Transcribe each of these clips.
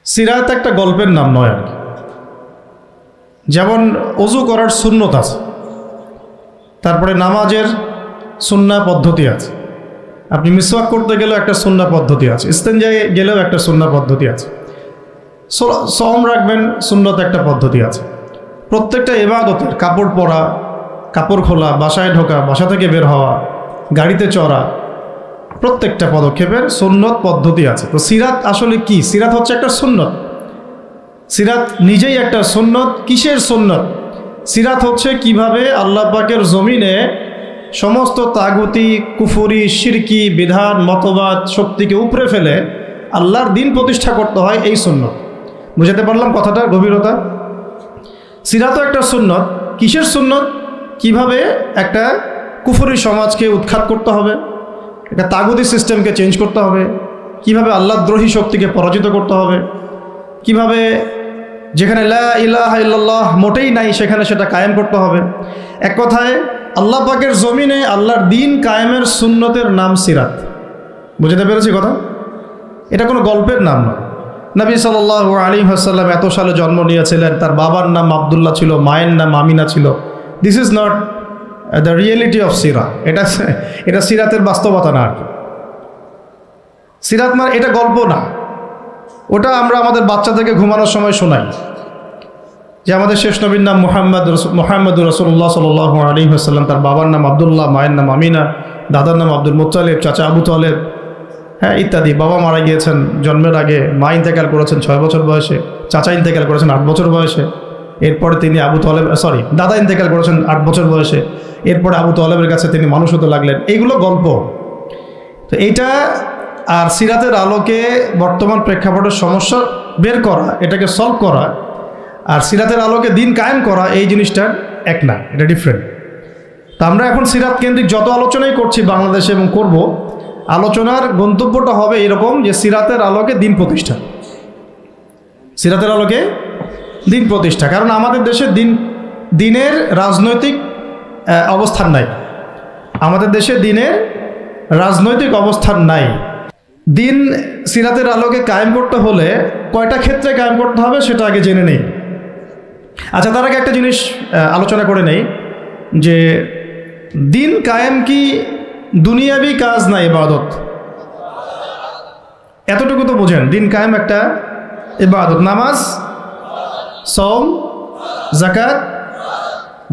সিরাত একটা গল্পের নাম নয় আর কি। যেমন ওযু করার সুন্নত আছে, তারপরে নামাজের সুন্নাহ পদ্ধতি আছে, আপনি মিসওয়াক করতে গেলেও একটা সুন্নাহ পদ্ধতি আছে, ইস্তেঞ্জায় গেলেও একটা সুন্নাহ পদ্ধতি আছে, সওম রাখবেন সুন্নত একটা পদ্ধতি আছে। প্রত্যেকটা ইবাদতের কাপড় পরা, কাপড় খোলা, বাসায় ঢোকা, বাসা থেকে বের হওয়া, গাড়িতে চড়া, প্রত্যেকটা পদক্ষেপের সুন্নত পদ্ধতি আছে। তো সিরাত আসলে কি? সিরাত হচ্ছে একটা সুন্নত। সিরাত নিজেই একটা সুন্নত। কিসের সুন্নত? সিরাত হচ্ছে কিভাবে আল্লাহ পাকের জমিনে সমস্ত তাগুতি, কুফরি, শিরকি, বিধান, মতবাদ, শক্তিকে উপরে ফেলে আল্লাহর দিন প্রতিষ্ঠা করতে হয়, এই সুন্নত। বুঝাতে পারলাম কথাটার গভীরতা? সিরাতও একটা সুন্নত। কিসের সুন্নত? কিভাবে একটা কুফরি সমাজকে উৎখাত করতে হবে, একটা তাগুতি সিস্টেমকে চেঞ্জ করতে হবে, কিভাবে আল্লাহদ্রোহী শক্তিকে পরাজিত করতে হবে, কিভাবে যেখানে লা ইলাহা ইল্লাল্লাহ মোটেই নাই সেখানে সেটা কায়েম করতে হবে। এক কথায় আল্লাহ পাকের জমিনে আল্লাহর দিন কায়েমের সুন্নতের নাম সিরাত। বুঝতে পেরেছি কথা? এটা কোনো গল্পের নাম নয়। নবী সাল্লাল্লাহু আলাইহি ওয়াসাল্লাম এত সালে জন্ম নিয়েছিলেন, তার বাবার নাম আব্দুল্লাহ ছিল, মায়ের নাম আমিনা ছিল। This is not the reality of সিরা। এটা সিরাতের বাস্তবতা না আর কি। সিরাত মানে এটা গল্প না, ওটা আমরা আমাদের বাচ্চাদেরকে ঘুমানোর সময় শোনাই যে আমাদের শেষ নবীর নাম মুহাম্মদুর রাসূলুল্লাহ সাল্লাল্লাহু আলাইহি ওয়াসাল্লাম, তার বাবার নাম আব্দুল্লাহ, মায়ের নাম আমিনা, দাদার নাম আব্দুল মুত্তালিব, চাচা আবু তালেব, হ্যাঁ ইত্যাদি। বাবা মারা গিয়েছেন জন্মের আগে, মা ইন্তেকাল করেছেন 6 বছর বয়সে, চাচা ইন্তেকাল করেছেন 8 বছর বয়সে, এরপরে তিনি দাদা ইন্তেকাল করেছেন 8 বছর বয়সে, এরপরে আবু তালেবের কাছে তিনি মানুষ হতে লাগলেন। এইগুলো গল্প। তো এইটা আর সিরাতের আলোকে বর্তমান প্রেক্ষাপটের সমস্যা বের করা, এটাকে সলভ করা, আর সিরাতের আলোকে দিন কায়েম করা, এই জিনিসটা এক না, এটা ডিফারেন্ট। তা আমরা এখন সিরাত কেন্দ্রিক যত আলোচনাই করছি বাংলাদেশে এবং করব, আলোচনার গন্তব্যটা হবে এরকম যে সিরাতের আলোকে দিন প্রতিষ্ঠা। সিরাতের আলোকে দিন প্রতিষ্ঠা। কারণ আমাদের দেশে দিনের রাজনৈতিক অবস্থান নাই। আমাদের দেশে দিনের রাজনৈতিক অবস্থান নাই। দিন সিরাতের আলোকে কায়েম করতে হলে কয়টা ক্ষেত্রে কায়েম করতে হবে সেটা আগে জেনে নেই। আচ্ছা, তার আগে একটা জিনিস আলোচনা করে নেই যে দিন কায়েম কি দুনিয়াবি কাজ না ইবাদত? এতটুকু তো বোঝেন, দিন কায়েম একটা ইবাদত। নামাজ, সওম, যাকাত,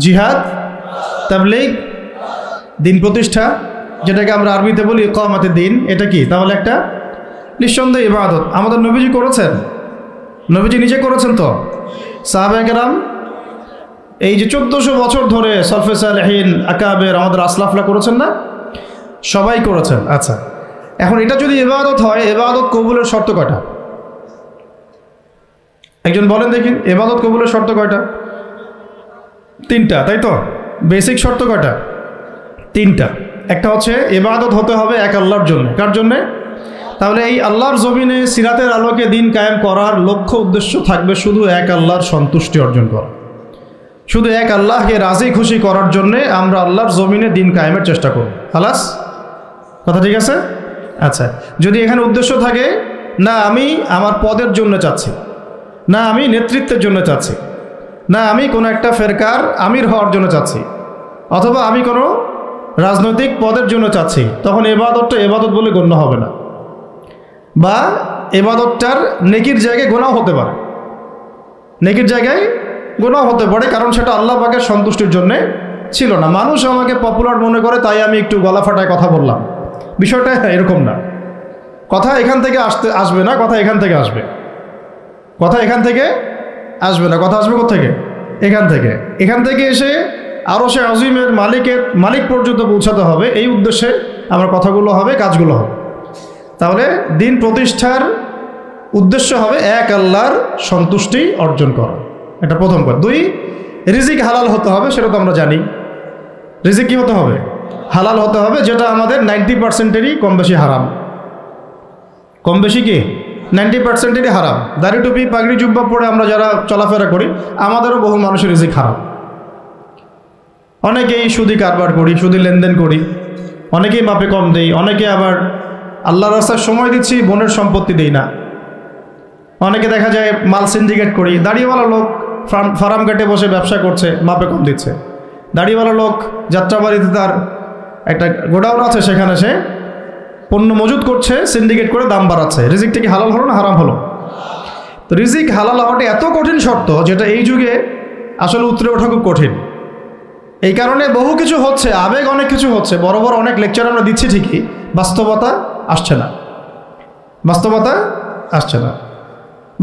জিহাদ, তাবলীগ, দিন প্রতিষ্ঠা, যেটাকে আমরা আরবিতে বলি ইকামাতে দিন, এটা কি? তাহলে একটা নিঃসন্দেহে ইবাদত। আমাদের নবীজি করেছেন, নবীজি নিজে করেছেন। তো সাহাবায়ে কেরাম এই যে 1400 বছর ধরে সলফে সালেহিন, আকাবের, আমাদের আসলাফরা করেছেন না? সবাই করেছেন। আচ্ছা, এখন এটা যদি ইবাদত হয়, ইবাদত কবুলের শর্ত কয়টা? একজন বলেন দেখি, ইবাদত কবুলের শর্ত কয়টা? 3টা, তাই তো? বেসিক শর্ত কয়টা? 3টা। একটা হচ্ছে ইবাদত হতে হবে এক আল্লাহর জন্য। কার জন্যে? তাহলে এই আল্লাহর জমিনে সিরাতের আলোকে দিন কায়েম করার লক্ষ্য উদ্দেশ্য থাকবে শুধু এক আল্লাহর সন্তুষ্টি অর্জন করা, শুধু এক আল্লাহকে রাজি খুশি করার জন্যে আমরা আল্লাহর জমিনে দিন কায়েমের চেষ্টা করব। খালাস, কথা ঠিক আছে? আচ্ছা, যদি এখানে উদ্দেশ্য থাকে না আমি আমার পদের জন্য চাচ্ছি, না আমি নেতৃত্বের জন্য চাচ্ছি, না আমি কোনো একটা ফেরকার আমির হওয়ার জন্য চাচ্ছি, অথবা আমি কোনো রাজনৈতিক পদের জন্য চাচ্ছি, তখন ইবাদতটা ইবাদত বলে গণ্য হবে না, বা ইবাদতটার নেকির জায়গায় গুনাহ হতে পারে, নেকির জায়গায় গুনাহ হতে পারে, কারণ সেটা আল্লাহ পাকের সন্তুষ্টির জন্যে ছিল না। মানুষ আমাকে পপুলার মনে করে তাই আমি একটু গলা ফাটায় কথা বললাম, বিষয়টা এরকম না। কথা এখান থেকে আসবে না, কথা এখান থেকে আসবে, কথা এখান থেকে আসবে না, কথা আসবে কোথা থেকে? এখান থেকে। এখান থেকে এসে আরশে আজিমের মালিক পর্যন্ত পৌঁছাতে হবে, এই উদ্দেশ্যে আমার কথাগুলো হবে, কাজগুলো হবে। তাহলে দিন প্রতিষ্ঠার উদ্দেশ্য হবে এক আল্লাহর সন্তুষ্টি অর্জন করা, এটা প্রথম কথা। 2, রিজিক হালাল হতে হবে, সেটা তো আমরা জানি। রিজিক কি হতে হবে? হালাল হতে হবে, যেটা আমাদের 90%-এরই কম বেশি হারাম। কম বেশি কি? 90%-এরই হারাম। দাড়ি টুপি পাগড়ি জুব্বা পরে আমরা যারা চলাফেরা করি, আমাদেরও বহু মানুষের রিজিক হারাম। অনেকেই সুদি কারবার করি, সুদি লেনদেন করি, অনেকেই মাপে কম দেই, অনেকে আবার আল্লাহর রাস্তায় সময় দিচ্ছি, বোনের সম্পত্তি দেই না, অনেকে দেখা যায় মাল সিন্ডিকেট করি, দাড়িওয়ালা লোক ফার্ম কাটে বসে ব্যবসা করছে, মাপে কম দিচ্ছে। দাড়িওয়ালা লোক যাত্রাবাড়িতে তার একটা গোডাউন আছে, সেখানে সে পণ্য মজুত করছে, সিন্ডিকেট করে দাম বাড়াচ্ছে। রিজিকটা কি হালাল হলো না হারাম হলো? তো রিজিক হালাল হওয়াটা এত কঠিন শর্ত, যেটা এই যুগে আসলে উতরে ওঠা খুব কঠিন। এই কারণে বহু কিছু হচ্ছে, আবেগ অনেক কিছু হচ্ছে, বড় বড় অনেক লেকচার আমরা দিচ্ছি ঠিকই, বাস্তবতা আসছে না, বাস্তবতা আসছে না।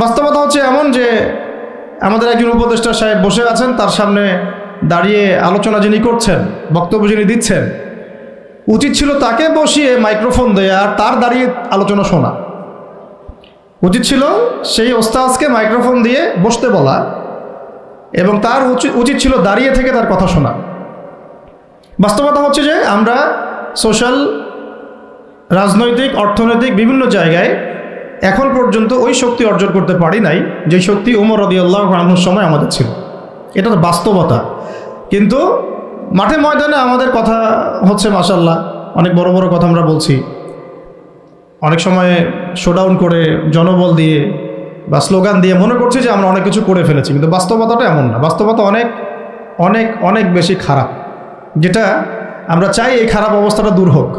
বাস্তবতা হচ্ছে এমন যে আমাদের একজন উপদেষ্টা সাহেব বসে আছেন, তার সামনে দাঁড়িয়ে আলোচনা যিনি করছেন, বক্তব্য যিনি দিচ্ছেন, উচিত ছিল তাকে বসিয়ে মাইক্রোফোন দেয়া আর তার দাঁড়িয়ে আলোচনা শোনা। উচিত ছিল সেই ওস্তাদকে মাইক্রোফোন দিয়ে বসতে বলা এবং তার উচিত ছিল দাঁড়িয়ে থেকে তার কথা শোনা। বাস্তবতা হচ্ছে যে আমরা সোশ্যাল, রাজনৈতিক, অর্থনৈতিক বিভিন্ন জায়গায় এখন পর্যন্ত ওই শক্তি অর্জন করতে পারি নাই যে শক্তি ওমর রাদিয়াল্লাহু আনহুর সময় আমাদের ছিল। এটা তো বাস্তবতা। কিন্তু মাঠে ময়দানে আমাদের কথা হচ্ছে মাশাআল্লাহ, অনেক বড় বড় কথা আমরা বলছি, অনেক সময় শোডাউন করে জনবল দিয়ে বা স্লোগান দিয়ে মনে করছি যে আমরা অনেক কিছু করে ফেলেছি, কিন্তু বাস্তবতাটা এমন না। বাস্তবতা অনেক অনেক অনেক বেশি খারাপ, যেটা আমরা চাই এই খারাপ অবস্থাটা দূর হোক।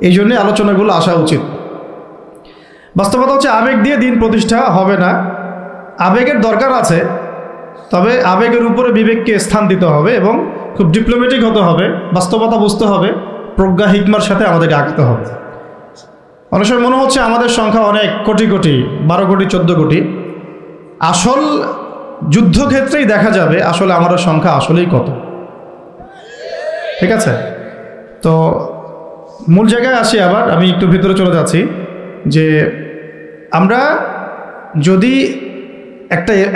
এই জন্যে আলোচনাগুলো আসা উচিত। বাস্তবতা হচ্ছে আবেগ দিয়ে দিন প্রতিষ্ঠা হবে না। আবেগের দরকার আছে, তবে আবেগের উপরে বিবেককে স্থান দিতে হবে এবং খুব ডিপ্লোম্যাটিক হতে হবে, বাস্তবতা বুঝতে হবে, প্রজ্ঞা হিকমার সাথে আমাদেরকে আগাতে হবে। অনেক সময় মনে হচ্ছে আমাদের সংখ্যা অনেক, কোটি কোটি, 12 কোটি 14 কোটি। আসল যুদ্ধক্ষেত্রেই দেখা যাবে আসলে আমাদের সংখ্যা আসলেই কত। ঠিক আছে, তো মূল জায়গায় আসি। আবার আমি একটু ভিতরে চলে যাচ্ছি যে আমরা যদি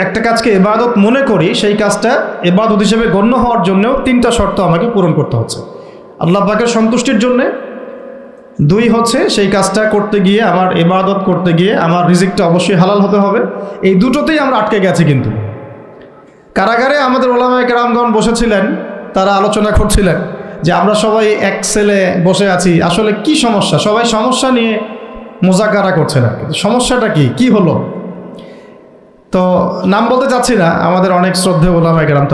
একটা কাজকে ইবাদত মনে করি, সেই কাজটা ইবাদত হিসেবে গণ্য হওয়ার জন্যও 3টা শর্ত আমাকে পূরণ করতে হচ্ছে। আল্লাহ পাকের সন্তুষ্টির জন্যে, 2 হচ্ছে সেই কাজটা করতে গিয়ে, আমার ইবাদত করতে গিয়ে আমার রিজিকটা অবশ্যই হালাল হতে হবে। এই দুটোতেই আমরা আটকে গেছি। কিন্তু কারাগারে আমাদের ওলামায়ে কেরামগণ বসেছিলেন, তারা আলোচনা করছিলেন যে আমরা সবাই এক সেলে বসে আছি, আসলে কি সমস্যা? সবাই সমস্যা নিয়ে মোজাকারা করছে না, কিন্তু সমস্যাটা কি হলো? তো নাম বলতে চাচ্ছি না, আমাদের অনেক শ্রদ্ধেয় ওলামায়ে কেরাম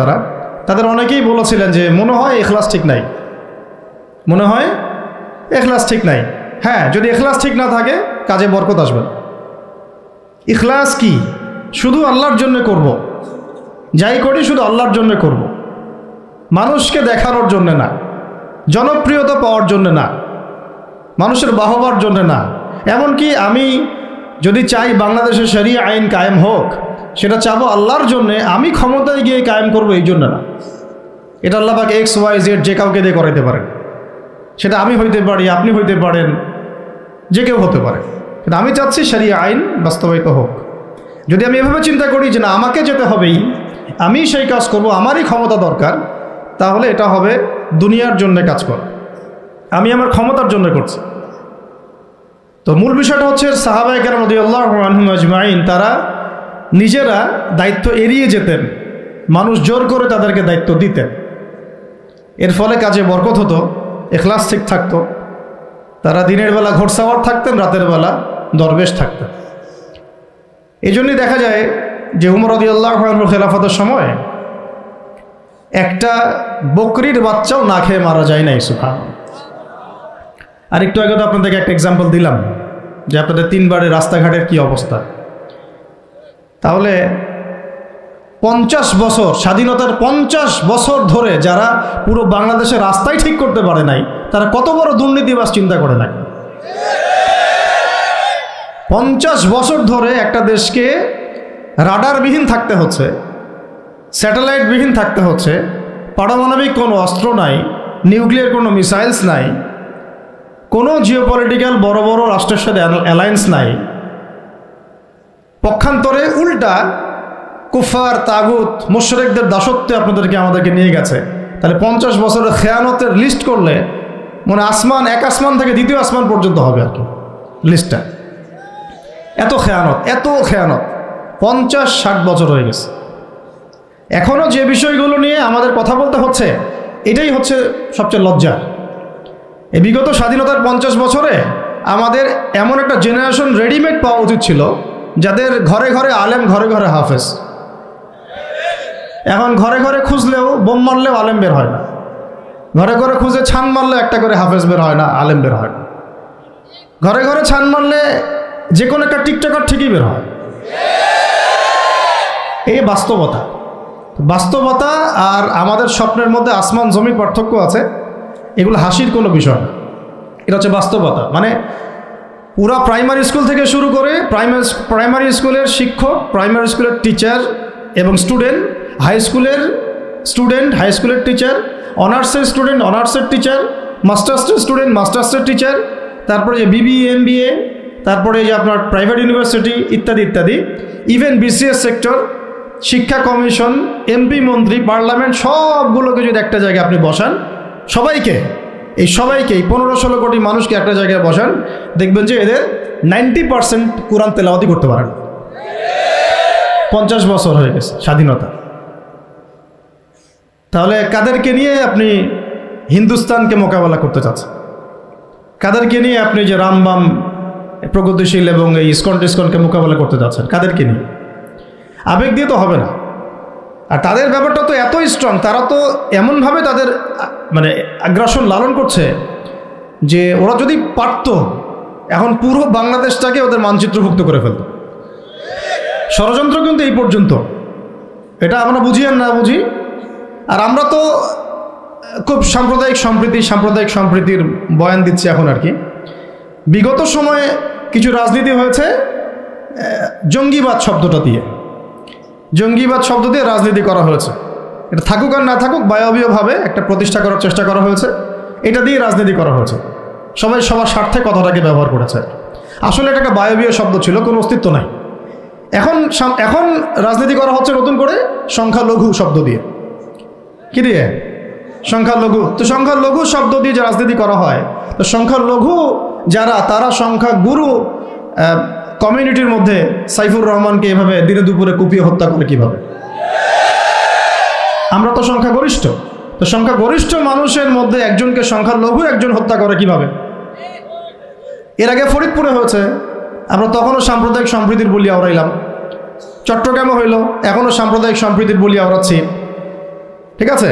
তাদের অনেকেই বলেছিলেন যে মনে হয় ইখলাস ঠিক নাই, মনে হয় ইখলাস ঠিক নাই। হ্যাঁ, যদি ইখলাস ঠিক না থাকে কাজে বরকত আসবে না। ইখলাস কি? শুধু আল্লাহর জন্য করব, যাই করি শুধু আল্লাহর জন্য করব, মানুষকে দেখানোর জন্য না, জনপ্রিয়তা পাওয়ার জন্য না, মানুষের বাহবার জন্য না। এমনকি আমি যদি চাই বাংলাদেশের শরিয়া আইন কায়েম হোক, সেটা চাবো আল্লাহর জন্যে, আমি ক্ষমতায় গিয়ে কায়েম করব এই জন্য না। এটা আল্লাহ পাক XYZ যে কাউকে দিয়ে করাইতে পারেন। সেটা আমি হইতে পারি, আপনি হইতে পারেন, যে কেউ হতে পারে, কিন্তু আমি চাচ্ছি শরিয়া আইন বাস্তবায়িত হোক। যদি আমি এভাবে চিন্তা করি যে না আমাকে যেতে হবেই, আমি সেই কাজ করব, আমারই ক্ষমতা দরকার, তাহলে এটা হবে দুনিয়ার জন্য কাজ করা, আমি আমার ক্ষমতার জন্য করছি। তো মূল বিষয়টা হচ্ছে সাহাবায়ে কেরাম রাদিয়াল্লাহু আনহুম আজমাইন তারা নিজেরা দায়িত্ব এড়িয়ে যেতেন, মানুষ জোর করে তাদেরকে দায়িত্ব দিতেন। এর ফলে কাজে বরকত হতো, ইখলাস ঠিক থাকতো। তারা দিনের বেলা ঘোড়সাওয়ার থাকতেন, রাতের বেলা দরবেশ থাকতেন। এই জন্যই দেখা যায় যে উমর রাদিয়াল্লাহু আনহুর খেলাফতের সময় একটা বকরির বাচ্চাও না খেয়ে মারা যায় নাই। সুবহানাল্লাহ। আর একটু আগে তো আপনাদেরকে একটা এক্সাম্পল দিলাম যে আপনাদের 3 বারে রাস্তাঘাটের কি অবস্থা। তাহলে 50 বছর, স্বাধীনতার 50 বছর ধরে যারা পুরো বাংলাদেশের রাস্তাই ঠিক করতে পারে নাই, তারা কত বড় দুর্নীতিবাজ চিন্তা করে নাই। 50 বছর ধরে একটা দেশকে রাডারবিহীন থাকতে হচ্ছে, স্যাটেলাইটবিহীন থাকতে হচ্ছে, পারমাণবিক কোনো অস্ত্র নাই, নিউক্লিয়ার কোনো মিসাইলস নাই, কোনো জিওপলিটিক্যাল বড় বড় রাষ্ট্রের সাথে অ্যালায়েন্স নাই। পক্ষান্তরে উল্টা কুফার, তাগুত, মুশরিকদের দাসত্বে আমাদেরকে নিয়ে গেছে। তাহলে 50 বছরের খেয়ানতের লিস্ট করলে মনে আসমান, এক আসমান থেকে দ্বিতীয় আসমান পর্যন্ত হবে আর কি লিস্টটা। এত খেয়ানত 50-60 বছর হয়ে গেছে। এখনও যে বিষয়গুলো নিয়ে আমাদের কথা বলতে হচ্ছে, এটাই হচ্ছে সবচেয়ে লজ্জা। এই বিগত স্বাধীনতার 50 বছরে আমাদের এমন একটা জেনারেশন রেডিমেড পাওয়া উচিত ছিল যাদের ঘরে ঘরে আলেম, ঘরে ঘরে হাফেজ। এখন ঘরে ঘরে খুঁজলেও বোম মারলেও আলেম বের হয় না, ঘরে ঘরে খুঁজে ছান মারলে একটা করে হাফেজ বের হয় না, আলেম বের হয় না। ঘরে ঘরে ছান মারলে যে কোনো একটা টিকটকার ঠিকই বের হয়। এই বাস্তবতা। বাস্তবতা আর আমাদের স্বপ্নের মধ্যে আসমান জমির পার্থক্য আছে, এগুলো হাসির কোনো বিষয় না, এটা হচ্ছে বাস্তবতা। মানে পুরা প্রাইমারি স্কুল থেকে শুরু করে প্রাইমারি স্কুলের শিক্ষক, প্রাইমারি স্কুলের টিচার এবং স্টুডেন্ট, হাই স্কুলের স্টুডেন্ট, হাই স্কুলের টিচার, অনার্সের স্টুডেন্ট, অনার্সের টিচার, মাস্টার্সের স্টুডেন্ট, মাস্টার্সের টিচার, তারপরে যে বিবিএ, এমবিএ, তারপরে যে আপনার প্রাইভেট ইউনিভার্সিটি ইত্যাদি ইত্যাদি, ইভেন বিসিএস সেক্টর, শিক্ষা কমিশন, এমপি, মন্ত্রী, পার্লামেন্ট, সবগুলোকে যদি একটা জায়গায় আপনি বসান, সবাইকে এই 15-16 কোটি মানুষকে একটা জায়গায় বসান, দেখবেন যে এদের 90% কোরআন তেলাওয়াতি করতে পারেন। 50 বছর হয়ে গেছে স্বাধীনতা। তাহলে কাদেরকে নিয়ে আপনি হিন্দুস্তানকে মোকাবেলা করতে চাচ্ছেন? কাদেরকে নিয়ে আপনি যে রামবাম, প্রগতিশীল এবং এই ইসকন টিসকনকে মোকাবেলা করতে যাচ্ছেন? কাদেরকে নিয়ে? আবেগ দিয়ে তো হবে না। আর তাদের ব্যাপারটা তো এতই স্ট্রং, তারা তো এমনভাবে তাদের মানে আগ্রাসন লালন করছে যে ওরা যদি পারত এখন পুরো বাংলাদেশটাকে ওদের মানচিত্রভুক্ত করে ফেলত। ষড়যন্ত্র কিন্তু এই পর্যন্ত, এটা আমরা বুঝি আর না বুঝি। আর আমরা তো খুব সাম্প্রদায়িক সম্প্রীতির বয়ান দিচ্ছি এখন আর কি। বিগত সময়ে কিছু রাজনীতি হয়েছে জঙ্গিবাদ শব্দটা দিয়ে, জঙ্গিবাদ শব্দ দিয়ে রাজনীতি করা হয়েছে। এটা থাকুক আর না থাকুক, বায়বীয়ভাবে একটা প্রতিষ্ঠা করার চেষ্টা করা হয়েছে, এটা দিয়ে রাজনীতি করা হয়েছে। সবাই সবার স্বার্থে কথাটাকে ব্যবহার করেছে। আসলে এটা একটা বায়বীয় শব্দ ছিল, কোনো অস্তিত্ব নাই। এখন রাজনীতি করা হচ্ছে নতুন করে সংখ্যালঘু শব্দ দিয়ে। কি দিয়ে? সংখ্যালঘু। তো সংখ্যালঘু শব্দ দিয়ে যে রাজনীতি করা হয়, তো সংখ্যালঘু যারা, তারা সংখ্যাগুরু কমিউনিটির মধ্যে সাইফুর রহমানকে এভাবে দিনে দুপুরে কুপিয়ে হত্যা করে কিভাবে? আমরা তো সংখ্যাগরিষ্ঠ, তো সংখ্যাগরিষ্ঠ মানুষের মধ্যে একজনকে সংখ্যালঘু একজন হত্যা করে কিভাবে? এর আগে ফরিদপুরে হয়েছে, আমরা তখনও সাম্প্রদায়িক সম্প্রীতির বলি আওড়াইলাম। চট্টগ্রামে হইল, এখনও সাম্প্রদায়িক সম্প্রীতির বলি আওড়াচ্ছি, ঠিক আছে?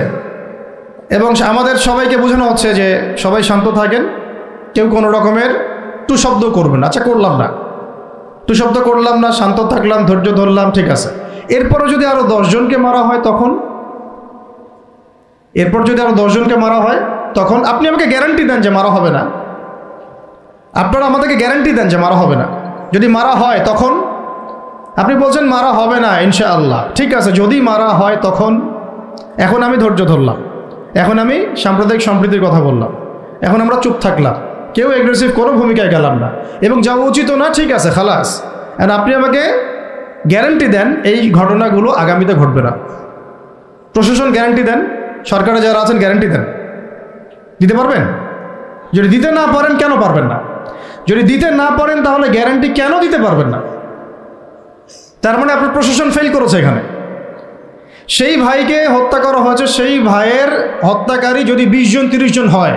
এবং আমাদের সবাইকে বোঝানো হচ্ছে যে সবাই শান্ত থাকেন, কেউ কোনো রকমের টু শব্দ করবেন। আচ্ছা, করলাম না, টু শব্দ করলাম না, শান্ত থাকলাম, ধৈর্য ধরলাম, ঠিক আছে। এরপরও যদি আরও 10 জনকে মারা হয় তখন, এরপর যদি আরও 10 জনকে মারা হয় তখন আপনি আমাকে গ্যারান্টি দেন যে মারা হবে না। আপনারা আমাদেরকে গ্যারান্টি দেন যে মারা হবে না। যদি মারা হয় তখন আপনি বলছেন মারা হবে না ইনশাআল্লাহ, ঠিক আছে। যদি মারা হয় তখন, এখন আমি ধৈর্য ধরলাম, এখন আমি সাম্প্রদায়িক সম্প্রীতির কথা বললাম, এখন আমরা চুপ থাকলাম, কেউ এগ্রেসিভ কোনো ভূমিকায় গেলাম না, এবং যাওয়া উচিত না, ঠিক আছে, খালাস। আর আপনি আমাকে গ্যারান্টি দেন এই ঘটনাগুলো আগামীতে ঘটবে না। প্রশাসন গ্যারান্টি দেন, সরকারে যারা আছেন গ্যারান্টি দেন। দিতে পারবেন? যদি দিতে না পারেন কেন পারবেন না? যদি দিতে না পারেন তাহলে গ্যারান্টি কেন দিতে পারবেন না? তার মানে আপনার প্রশাসন ফেল করেছে এখানে। সেই ভাইকে হত্যা করা হয়েছে, সেই ভাইয়ের হত্যাকারী যদি 20 জন 30 জন হয়,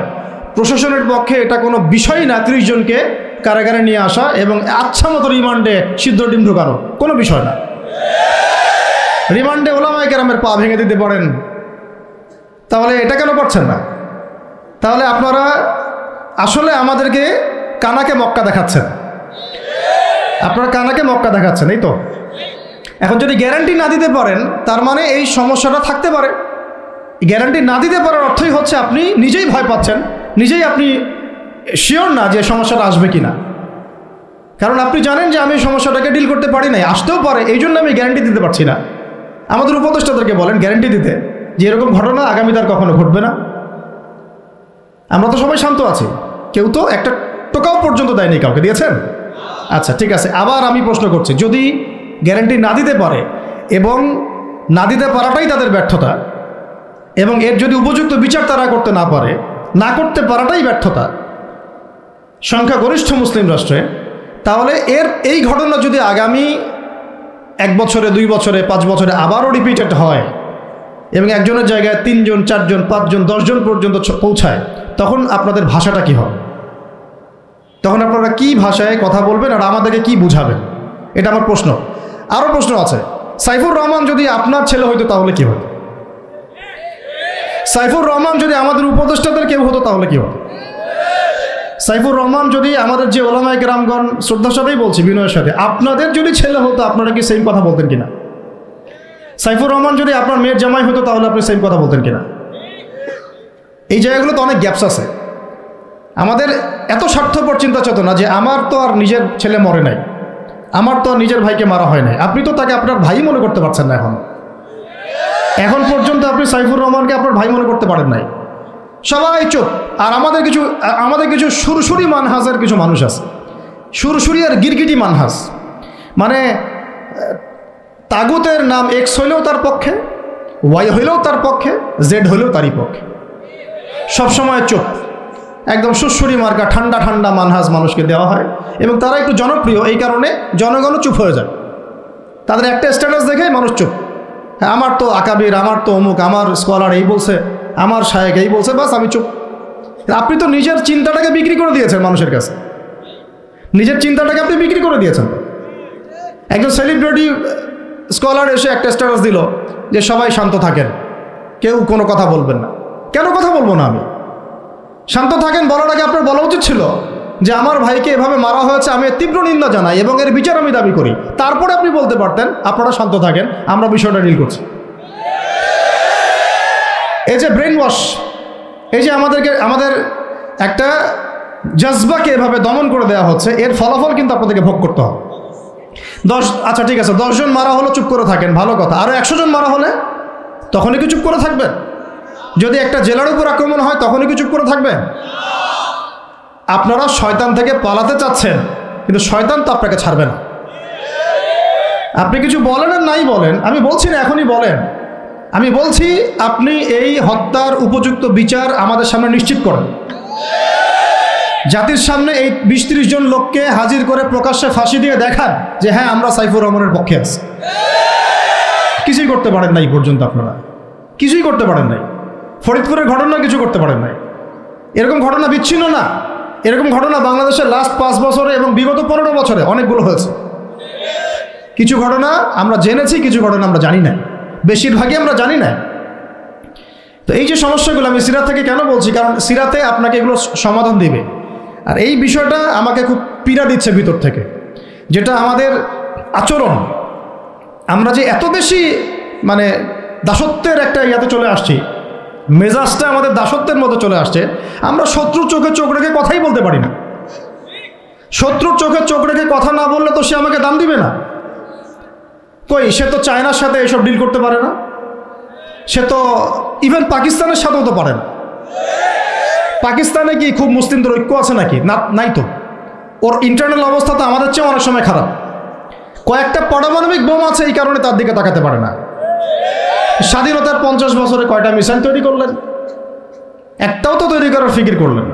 প্রশাসনের পক্ষে এটা কোনো বিষয় না 30 জনকে কারাগারে নিয়ে আসা এবং আচ্ছা মতো রিমান্ডে সিদ্ধ ডিম ঢোকানো, কোনো বিষয় না। রিমান্ডে ওলামায়ে কেরামের পা ভেঙে দিতে পারেন, তাহলে এটা কেন পারছেন না? তাহলে আপনারা আসলে আমাদেরকে কানাকে মক্কা দেখাচ্ছেন, আপনারা কানাকে মক্কা দেখাচ্ছেন, এই তো। এখন যদি গ্যারান্টি না দিতে পারেন তার মানে এই সমস্যাটা থাকতে পারে। গ্যারান্টি না দিতে পারার অর্থই হচ্ছে আপনি নিজেই ভয় পাচ্ছেন, নিজেই আপনি শিওর না যে সমস্যাটা আসবে কি না। কারণ আপনি জানেন যে আমি সমস্যাটাকে ডিল করতে পারি নাই, আসতেও পারে, এই জন্য আমি গ্যারান্টি দিতে পারছি না। আমাদের উপদেষ্টাদেরকে বলেন গ্যারান্টি দিতে যে এরকম ঘটনা আগামীতে আর কখনো ঘটবে না। আমরা তো সবাই শান্ত আছি, কেউ তো একটা টোকাও পর্যন্ত দেয়নি, কাউকে দিয়েছেন? আচ্ছা, ঠিক আছে। আবার আমি প্রশ্ন করছি, যদি গ্যারান্টি না দিতে পারে এবং না দিতে পারাটাই তাদের ব্যর্থতা, এবং এর যদি উপযুক্ত বিচার তারা করতে না পারে, না করতে পারাটাই ব্যর্থতা সংখ্যাগরিষ্ঠ মুসলিম রাষ্ট্রে, তাহলে এই ঘটনা যদি আগামী 1 বছরে, 2 বছরে, 5 বছরে আবারও রিপিটেড হয় এবং একজনের জায়গায় 3 জন, 4 জন, 5 জন, 10 জন পর্যন্ত পৌঁছায়, তখন আপনাদের ভাষাটা কি হবে? তখন আপনারা কি ভাষায় কথা বলবেন আর আমাদেরকে কি বুঝাবেন? এটা আমার প্রশ্ন। আরও প্রশ্ন আছে, সাইফুর রহমান যদি আপনার ছেলে হইতো তাহলে কি হতো? সাইফুর রহমান যদি আমাদের উপদেষ্টাদের কেউ হতো তাহলে কি হতো? সাইফুর রহমান যদি আমাদের যে ওলামায়ে কেরামগণ, শ্রদ্ধার সাথেই বলছি, বিনয়ের সাথে, আপনাদের যদি ছেলে হতো আপনারা কি সেম কথা বলতেন কিনা? সাইফুর রহমান যদি আপনার মেয়ের জামাই হতো তাহলে আপনি সেম কথা বলতেন কিনা? এই জায়গাগুলোতে অনেক গ্যাপস আছে। আমাদের এত স্বার্থপর চিন্তা চেতনা যে আমার তো আর নিজের ছেলে মরে নাই, আমার তো আর নিজের ভাইকে মারা হয় নাই, আপনি তো তাকে আপনার ভাই মনে করতে পারছেন না। এখন পর্যন্ত আপনি সাইফুর রহমানকে আপনার ভাই মনে করতে পারেন নাই। সবাই চুপ। আর আমাদের কিছু সুরসুরি মানহাজের কিছু মানুষ আছে, সুরসুরি আর গিরগিটি মানহাজ, মানে তাগুতের নাম এক্স হইলেও তার পক্ষে, ওয়াই হইলেও তার পক্ষে, জেড হইলেও তারই পক্ষে, সবসময় চুপ। একদম সুরসুরি মার্কা ঠান্ডা ঠান্ডা মানহাজ মানুষকে দেওয়া হয় এবং তারা একটু জনপ্রিয়, এই কারণে জনগণও চুপ হয়ে যায়। তাদের একটা স্ট্যাটাস দেখে মানুষ চুপ। হ্যাঁ, আমার তো আকাবির, আমার তো অমুক, আমার স্কলার এই বলছে, আমার শায়েক এই বলছে, বাস আমি চুপ। আপনি তো নিজের চিন্তাটাকে বিক্রি করে দিয়েছেন মানুষের কাছে, নিজের চিন্তাটাকে আপনি বিক্রি করে দিয়েছেন। একজন সেলিব্রিটি স্কলার এসে একটা স্ট্যাটাস দিল যে সবাই শান্ত থাকেন, কেউ কোনো কথা বলবেন না। কেন কথা বলবো না আমি? শান্ত থাকেন বলার আগে আপনার বলা উচিত ছিল যে আমার ভাইকে এভাবে মারা হয়েছে, আমি এর তীব্র নিন্দা জানাই এবং এর বিচার আমি দাবি করি। তারপরে আপনি বলতে পারতেন আপনারা শান্ত থাকেন, আমরা বিষয়টা ডিল করছি। এই যে ব্রেন ওয়াশ, এই যে আমাদের একটা জজবাকে এভাবে দমন করে দেওয়া হচ্ছে, এর ফলাফল কিন্তু আপনাদেরকে ভোগ করতে হবে। আচ্ছা ঠিক আছে, 10 জন মারা হলো, চুপ করে থাকেন, ভালো কথা। আরও 100 জন মারা হলে তখনই কি চুপ করে থাকবেন? যদি একটা জেলার উপর আক্রমণ হয় তখনই কি চুপ করে থাকবেন? আপনারা শয়তান থেকে পালাতে চাচ্ছেন, কিন্তু শয়তান তো আপনাকে ছাড়বে না। আপনি কিছু বলেন আর নাই বলেন, আমি বলছি না এখনই বলেন, আমি বলছি আপনি এই হত্যার উপযুক্ত বিচার আমাদের সামনে নিশ্চিত করেন। জাতির সামনে এই 20-30 জন লোককে হাজির করে প্রকাশ্যে ফাঁসি দিয়ে দেখান যে হ্যাঁ আমরা সাইফুর রহমানের পক্ষে আছি। কিছুই করতে পারেন নাই পর্যন্ত, আপনারা কিছুই করতে পারেন নাই। ফরিদপুরের ঘটনা কিছু করতে পারেন নাই। এরকম ঘটনা বিচ্ছিন্ন না, এরকম ঘটনা বাংলাদেশের লাস্ট 5 বছরে এবং বিগত 15 বছরে অনেকগুলো হয়েছে। কিছু ঘটনা আমরা জেনেছি, কিছু ঘটনা আমরা জানি না, বেশিরভাগই আমরা জানি না। তো এই যে সমস্যাগুলো আমি সিরাত থেকে কেন বলছি, কারণ সিরাতে আপনাকে এগুলো সমাধান দিবে। আর এই বিষয়টা আমাকে খুব পীড়া দিচ্ছে ভিতর থেকে, যেটা আমাদের আচরণ, আমরা যে এত বেশি মানে দাসত্বের একটা ইয়াতে চলে আসছি, মেজাজটা আমাদের দাসত্বের মতো চলে আসছে। আমরা শত্রুর চোখে চোখ রেখে কথাই বলতে পারি না। শত্রুর চোখে চোখ রেখে কথা না বললে তো সে আমাকে দাম দিবে না। কই, সে তো চায়নার সাথে এসব ডিল করতে পারে না, সে তো ইভেন পাকিস্তানের সাথেও তো পারে না। পাকিস্তানে কি খুব মুসলিমদের ঐক্য আছে নাকি? না, নাই তো। ওর ইন্টারনাল অবস্থা তো আমাদের চেয়ে অনেক সময় খারাপ। কয়েকটা পারমাণবিক বোম আছে, এই কারণে তার দিকে তাকাতে পারে না। স্বাধীনতার 50 বছরে কয়টা মিসাইল তৈরি করলেন? একটাও তো তৈরি করার ফিকির করলেন।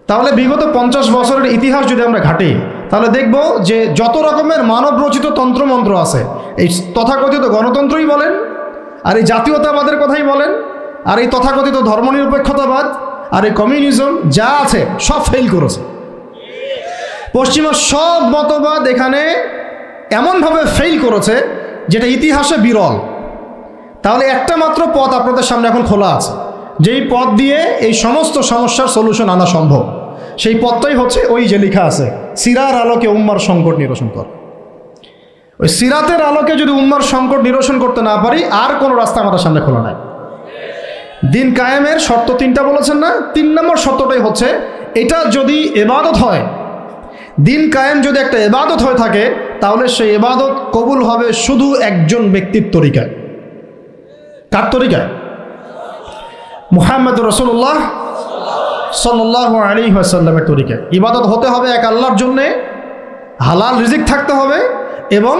তাহলে বিগত 50 বছরের ইতিহাস যদি আমরা ঘাঁটি, তাহলে দেখব যে যত রকমের মানব রচিত তন্ত্রমন্ত্র আছে, এই তথাকথিত গণতন্ত্রই বলেন, আর এই জাতীয়তাবাদের কথাই বলেন, আর এই তথাকথিত ধর্মনিরপেক্ষতাবাদ, আর এই কমিউনিজম যা আছে সব ফেল করেছে। পশ্চিমা সব মতবাদ এখানে এমনভাবে ফেল করেছে যেটা ইতিহাসে বিরল। তাহলে একটা মাত্র পথ আপনাদের সামনে এখন খোলা আছে, যেই পথ দিয়ে এই সমস্ত সমস্যার সলিউশন আনা সম্ভব। সেই পথটাই হচ্ছে ওই যে লেখা আছে, সিরার আলোকে উম্মার সংকট নিরসন কর। ওই সিরাতের আলোকে যদি উম্মার সংকট নিরসন করতে না পারি, আর কোনো রাস্তা আমাদের সামনে খোলা নাই। দিন কায়েমের শর্ত 3টা বলেছেন না? 3 নম্বর শর্তটাই হচ্ছে এটা যদি ইবাদত হয়, দিন কায়েম যদি একটা ইবাদত হয়ে থাকে, তাহলে সেই ইবাদত কবুল হবে শুধু একজন ব্যক্তির তরিকায়। কার তরিকায়? মুহাম্মদ রাসূলুল্লাহ সাল্লাল্লাহু আলাইহি ওয়াসাল্লামের তরিকায়। ইবাদত হতে হবে এক আল্লাহর জন্যে, হালাল রিজিক থাকতে হবে, এবং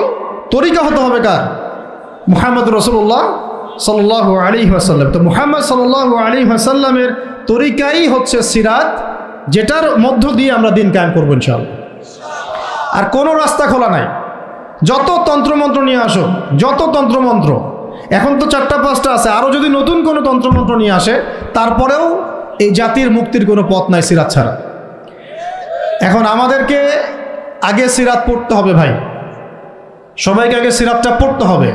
তরিকা হতে হবে কার? মুহাম্মদ রাসূলুল্লাহ সাল্লাল্লাহু আলাইহি ওয়াসাল্লাম। তো মুহাম্মদ সাল্লাল্লাহু আলাইহি ওয়াসাল্লামের তরিকাই হচ্ছে সিরাত, যেটার মধ্য দিয়ে আমরা দিন কায়েম করবো ইনশাআল্লাহ। আর কোনো রাস্তা খোলা নাই। যত তন্ত্রমন্ত্র নিয়ে আসো, যত তন্ত্রমন্ত্র, এখন তো 4টা-5টা আছে, আরও যদি নতুন কোনো তন্ত্রমন্ত্র নিয়ে আসে, তারপরেও এই জাতির মুক্তির কোনো পথ নাই সিরাত ছাড়া। এখন আমাদেরকে আগে সিরাত পড়তে হবে ভাই, সবাইকে আগে সিরাতটা পড়তে হবে।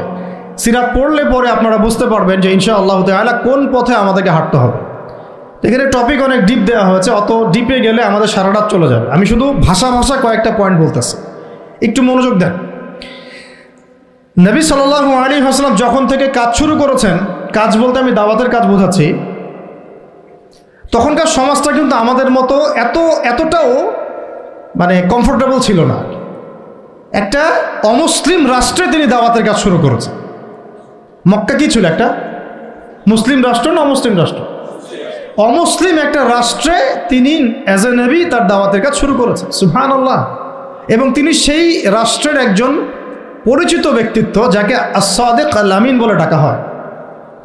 সিরাত পড়লে পরে আপনারা বুঝতে পারবেন যে ইনশাআল্লাহ তাআলা কোন পথে আমাদেরকে হাঁটতে হবে। এখানে টপিক অনেক ডিপ দেওয়া হয়েছে, অত ডিপে গেলে আমাদের সারা রাত চলে যাবে। আমি শুধু ভাষা কয়েকটা পয়েন্ট বলতেছি, একটু মনোযোগ দেন। নবী সাল্লাল্লাহু আলাইহি ওয়াসাল্লাম যখন থেকে কাজ শুরু করেছেন, কাজ বলতে আমি দাওয়াতের কাজ বোঝাচ্ছি, তখনকার সমাজটা কিন্তু আমাদের মতো এতটাও মানে কমফোর্টেবল ছিল না। একটা অমুসলিম রাষ্ট্রে তিনি দাওয়াতের কাজ শুরু করেছেন। মক্কা কি ছিল? একটা মুসলিম রাষ্ট্র না অমুসলিম রাষ্ট্র? অমুসলিম একটা রাষ্ট্রে তিনি অ্যাজ এ নবী তার দাওয়াতের কাজ শুরু করেছেন। সুবহানাল্লাহ। এবং তিনি সেই রাষ্ট্রের একজন পরিচিত ব্যক্তিত্ব, যাকে আস-সাদিক আল-আমিন বলে ডাকা হয়,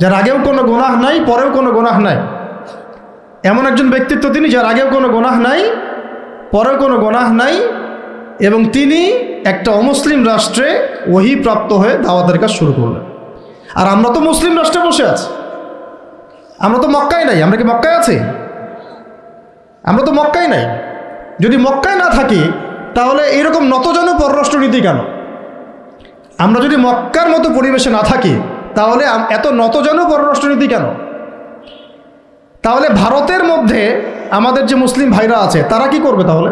যার আগেও কোনো গুনাহ নাই, পরেও কোনো গুনাহ নাই। এমন একজন ব্যক্তিত্ব তিনি, যার আগেও কোনো গুনাহ নাই, পরেও কোনো গুনাহ নাই, এবং তিনি একটা অমুসলিম রাষ্ট্রে ওহী প্রাপ্ত হয়ে দাওয়াতের কাজ শুরু করলেন। আর আমরা তো মুসলিম রাষ্ট্রে বসে আছি, আমরা তো মক্কায় নাই। আমরা কি মক্কায় আছি? আমরা তো মক্কায় নাই। যদি মক্কায় না থাকি তাহলে এরকম নতজানু পররাষ্ট্রনীতি কেন? আমরা যদি মক্কার মতো পরিবেশে না থাকি তাহলে এত নতজানু পররাষ্ট্রনীতি কেন? তাহলে ভারতের মধ্যে আমাদের যে মুসলিম ভাইরা আছে তারা কি করবে? তাহলে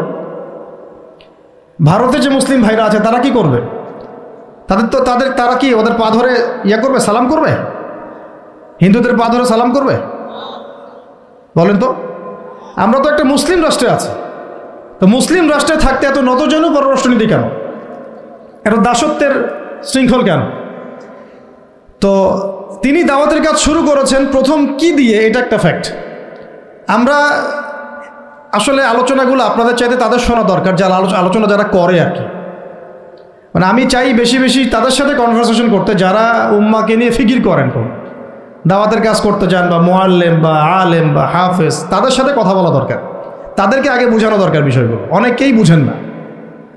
ভারতে যে মুসলিম ভাইরা আছে তারা কি করবে? তারা কি ওদের পা ধরে ইয়ে করবে, সালাম করবে? হিন্দুদের পা ধরে সালাম করবে? বলেন তো। আমরা তো একটা মুসলিম রাষ্ট্রে আছি, তো মুসলিম রাষ্ট্রে থাকতে এত নতজানু পররাষ্ট্রনীতি কেন? এত দাসত্বের শৃঙ্খল কেন? তো তিনি দাওয়াতের কাজ শুরু করেছেন প্রথম কি দিয়ে, এটা একটা ফ্যাক্ট। আমরা আসলে আলোচনাগুলো আপনাদের চাইতে তাদের শোনা দরকার, যারা আলোচনা যারা করে আর কি। মানে আমি চাই বেশি বেশি তাদের সাথে কনভারসেশন করতে, যারা উম্মাকে নিয়ে ফিকির করেন, কোন দাওয়াতের কাজ করতে চান, বা মুআল্লিম বা আলেম বা হাফেজ, তাদের সাথে কথা বলা দরকার। তাদেরকে আগে বোঝানো দরকার বিষয়গুলো। অনেকেই বুঝেন না।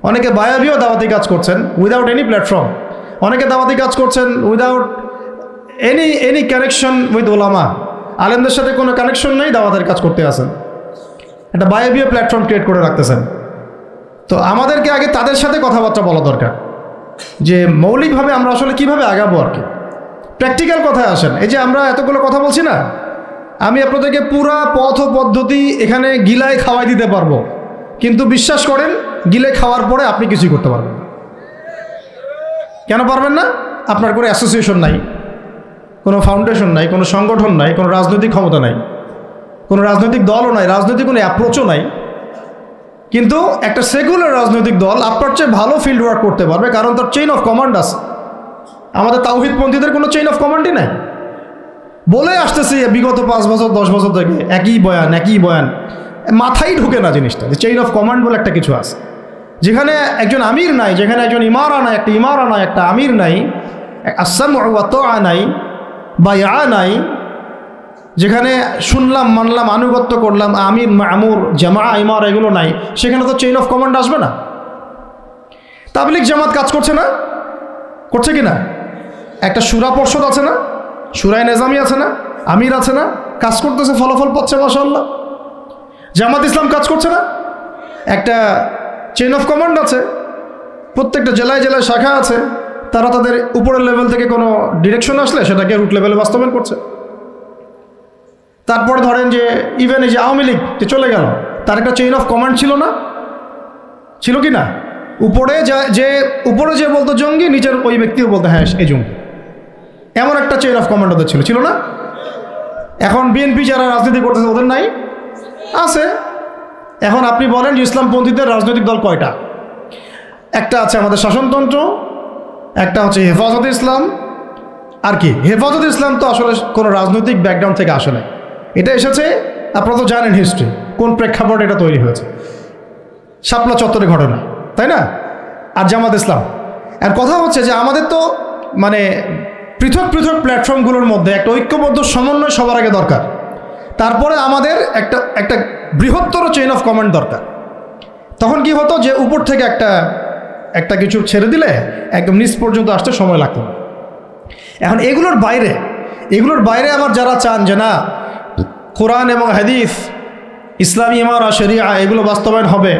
অনেকে বায়াবিও দাওয়াতি কাজ করছেন উইদাউট এনি প্ল্যাটফর্ম। অনেকে দাওয়াতি কাজ করছেন উইদাউট এনি কানেকশন উইথ ওলামা। আলেমদের সাথে কোনো কানেকশন নেই, দাওয়াতের কাজ করতে আসেন, একটা বায়াবিও প্ল্যাটফর্ম ক্রিয়েট করে রাখতেছেন। তো আমাদেরকে আগে তাদের সাথে কথাবার্তা বলা দরকার, যে মৌলিকভাবে আমরা আসলে কিভাবে আগাবো আর কি। প্র্যাকটিক্যাল কথায় আসেন। এই যে আমরা এতগুলো কথা বলছি না, আমি আপনাদেরকে পুরা পথ পদ্ধতি এখানে গিলায় খাওয়াই দিতে পারবো, কিন্তু বিশ্বাস করেন গিলে খাওয়ার পরে আপনি কিছুই করতে পারবেন না। কেন পারবেন না? আপনার কোনো অ্যাসোসিয়েশন নাই, কোনো ফাউন্ডেশন নাই, কোনো সংগঠন নাই, কোনো রাজনৈতিক ক্ষমতা নাই, কোনো রাজনৈতিক দলও নাই, রাজনৈতিক কোনো অ্যাপ্রোচও নাই। কিন্তু একটা সেকুলার রাজনৈতিক দল আপনার চেয়ে ভালো ফিল্ড ওয়ার্ক করতে পারবে, কারণ তার চেইন অফ কমান্ড আছে। আমাদের তাওহীদপন্থীদের কোনো চেইন অফ কমান্ডই নাই। বলে আসতেছি বিগত 5 বছর 10 বছর থেকে একই বয়ান, মাথায় ঢুকে না জিনিসটা, যে চেইন অফ কমান্ড বলে একটা কিছু আছে। যেখানে একজন আমির নাই, যেখানে একজন ইমারা নাই, একটা আমির নাই, আস-সামউ ওয়া তাআ নাই, বায়আ নাই, যেখানে শুনলাম মানলাম আনুগত্য করলাম, আমির মামুর জামাআ ইমারা এগুলো নাই, সেখানে তো চেইন অফ কমান্ড আসবে না। তাবলীগ জামাত কাজ করছে না? করছে কি না? একটা শুরা পর্ষদ আছে না, শুরায়ে নিজামি আছে না, আমির আছে না, কাজ করতেছে, ফলাফল পাচ্ছে মাশাআল্লাহ। জামাত ইসলাম কাজ করছে না? একটা চেইন অফ কমান্ড আছে, প্রত্যেকটা জেলায় জেলায় শাখা আছে, তারা তাদের উপরের লেভেল থেকে কোনো ডিরেকশন আসলে সেটাকে রুট লেভেলে বাস্তবায়ন করছে। তারপরে ধরেন যে ইভেন এই যে আওয়ামী লীগ চলে গেল, তার একটা চেইন অফ কমান্ড ছিল না? ছিল কি না? উপরে যে বলতো জঙ্গি, নিচের ওই ব্যক্তিও বলতো হ্যাঁ এই জঙ্গি, এমন একটা চেইন অফ কমান্ড ওদের ছিল না? এখন বিএনপি যারা রাজনীতি করতেছে ওদের নাই? আছে। এখন আপনি বলেন যে ইসলামপন্থীদের রাজনৈতিক দল কয়টা? একটা আছে আমাদের শাসনতন্ত্র, একটা হচ্ছে হেফাজত ইসলাম। আর কি হেফাজত ইসলাম তো আসলে কোনো রাজনৈতিক ব্যাকগ্রাউন্ড থেকে আসে না, এটা এসেছে, আপনারা তো জানেন হিস্ট্রি, কোন প্রেক্ষাপটে এটা তৈরি হয়েছে, শাপলা চত্বরে ঘটনা, তাই না? আর জামাত ইসলাম। আর কথা হচ্ছে যে আমাদের তো মানে পৃথক পৃথক প্ল্যাটফর্মগুলোর মধ্যে একটা ঐক্যবদ্ধ সমন্বয় সবার আগে দরকার, তারপরে আমাদের একটা বৃহত্তর চেইন অফ কমান্ড দরকার। তখন কি হতো যে উপর থেকে একটা কিছু ছেড়ে দিলে একদম নিচ পর্যন্ত আসতে সময় লাগতো না। এখন এগুলোর বাইরে আবার যারা চান যে না কোরআন এবং হাদিস, ইসলামী ইমারা শরিয়া এগুলো বাস্তবায়ন হবে,